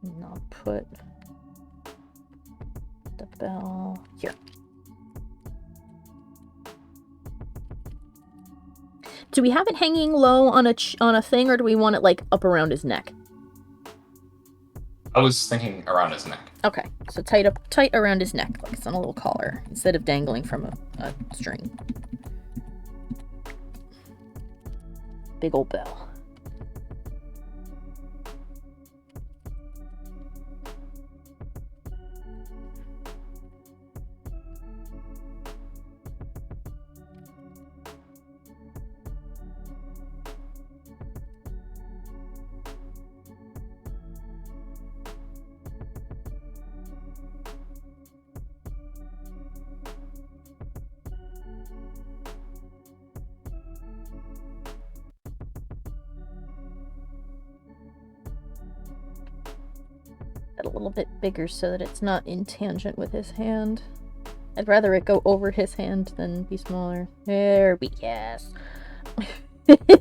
[SPEAKER 1] And I'll put the bell here. Do we have it hanging low on a thing, or do we want it like up around his neck?
[SPEAKER 4] I was thinking around his neck.
[SPEAKER 1] Okay, so tight around his neck, like it's on a little collar, instead of dangling from a string. Big old bell. a little bit bigger so that it's not in tangent with his hand. I'd rather it go over his hand than be smaller. There we yes.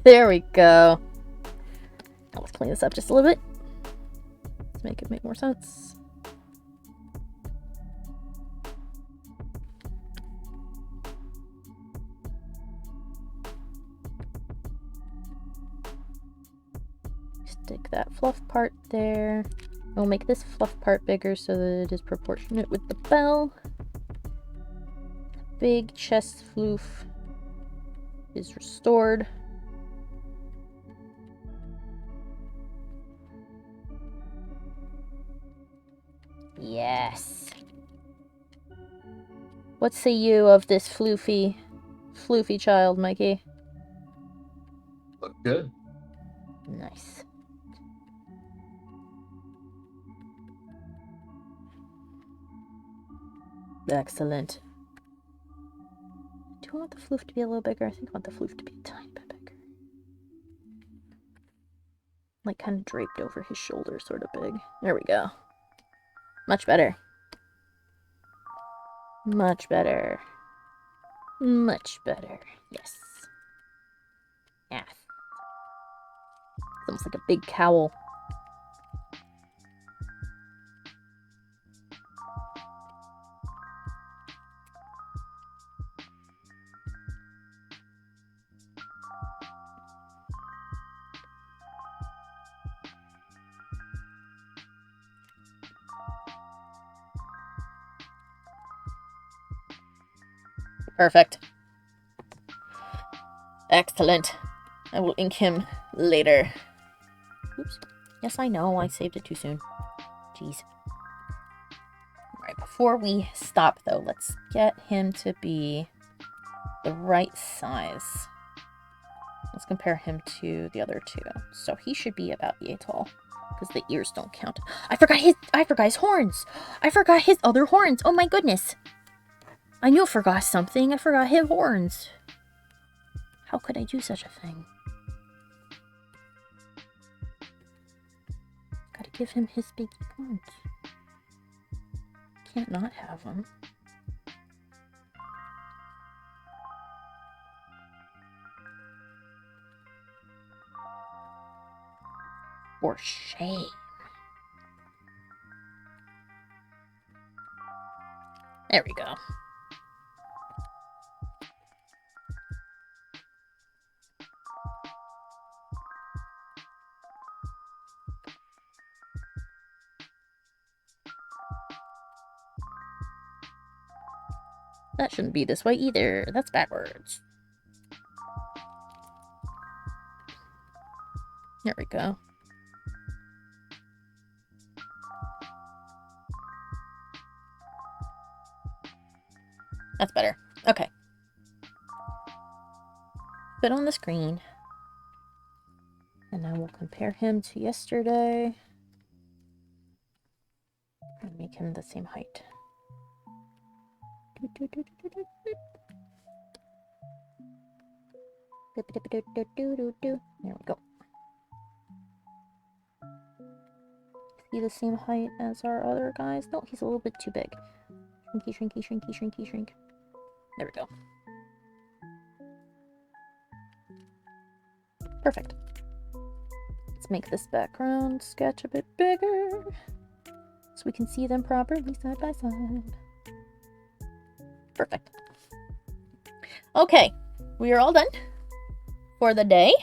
[SPEAKER 1] There we go. Now let's clean this up just a little bit. Let's make it make more sense. Stick that fluff part there. We'll make this fluff part bigger so that it is proportionate with the bell. The big chest floof is restored. Yes. What say you of this floofy child, Mikey?
[SPEAKER 4] Look good.
[SPEAKER 1] Nice. Excellent. Do I want the floof to be a little bigger? I think I want the floof to be a tiny bit bigger. Like kind of draped over his shoulder, sort of big. There we go. Much better. Much better. Much better. Yes. Yes. It's almost like a big cowl. Perfect. Excellent. I will ink him later. Oops. Yes, I know. I saved it too soon. Jeez. Alright, before we stop, though, let's get him to be the right size. Let's compare him to the other two. So he should be about yay tall, because the ears don't count. I forgot his horns! I forgot his other horns! Oh my goodness! I knew I forgot something. I forgot his horns. How could I do such a thing? Gotta give him his big horns. Can't not have them. For shame. There we go. That shouldn't be this way either. That's backwards. There we go. That's better. Okay. Put on the screen. And now we'll compare him to yesterday. And make him the same height. There we go. Is he the same height as our other guys? No, he's a little bit too big. Shrinky, shrinky, shrinky, shrinky, shrink. There we go. Perfect. Let's make this background sketch a bit bigger so we can see them properly side by side. Perfect. Okay, we are all done for the day.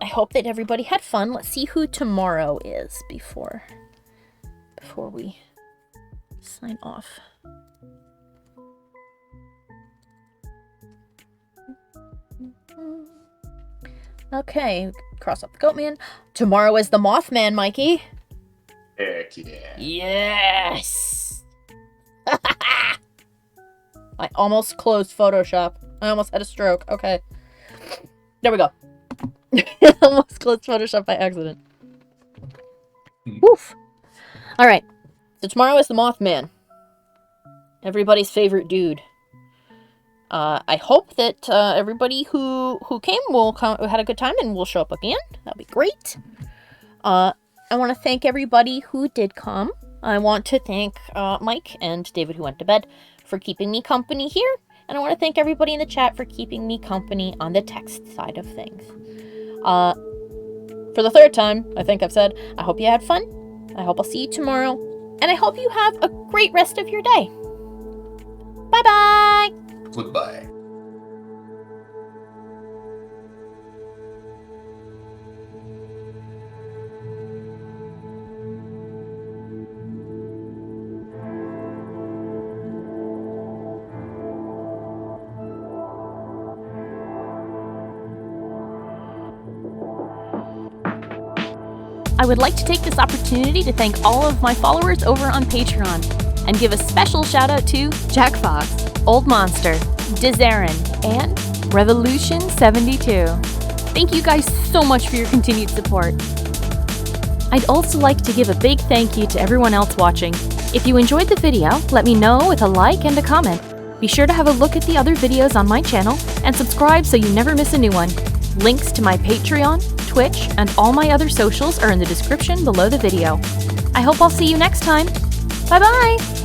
[SPEAKER 1] I hope that everybody had fun. Let's see who tomorrow is before we sign off. Okay, cross up the Goatman. Tomorrow is the Mothman, Mikey.
[SPEAKER 4] Heck yeah.
[SPEAKER 1] Yes! I almost closed Photoshop. I almost had a stroke. Okay. There we go. Almost closed Photoshop by accident. Woof. Alright. So tomorrow is the Mothman. Everybody's favorite dude. I hope that everybody who came had a good time and will show up again. That'd be great. I want to thank everybody who did come. I want to thank Mike and David, who went to bed, for keeping me company here. And I want to thank everybody in the chat for keeping me company on the text side of things. For the third time, I think I've said, I hope you had fun. I hope I'll see you tomorrow. And I hope you have a great rest of your day. Bye-bye!
[SPEAKER 4] Goodbye.
[SPEAKER 1] I would like to take this opportunity to thank all of my followers over on Patreon and give a special shout out to Jack Fox, Old Monster, Dizarin, and Revolution72. Thank you guys so much for your continued support. I'd also like to give a big thank you to everyone else watching. If you enjoyed the video, let me know with a like and a comment. Be sure to have a look at the other videos on my channel and subscribe so you never miss a new one. Links to my Patreon, Twitch, and all my other socials are in the description below the video. I hope I'll see you next time. Bye bye!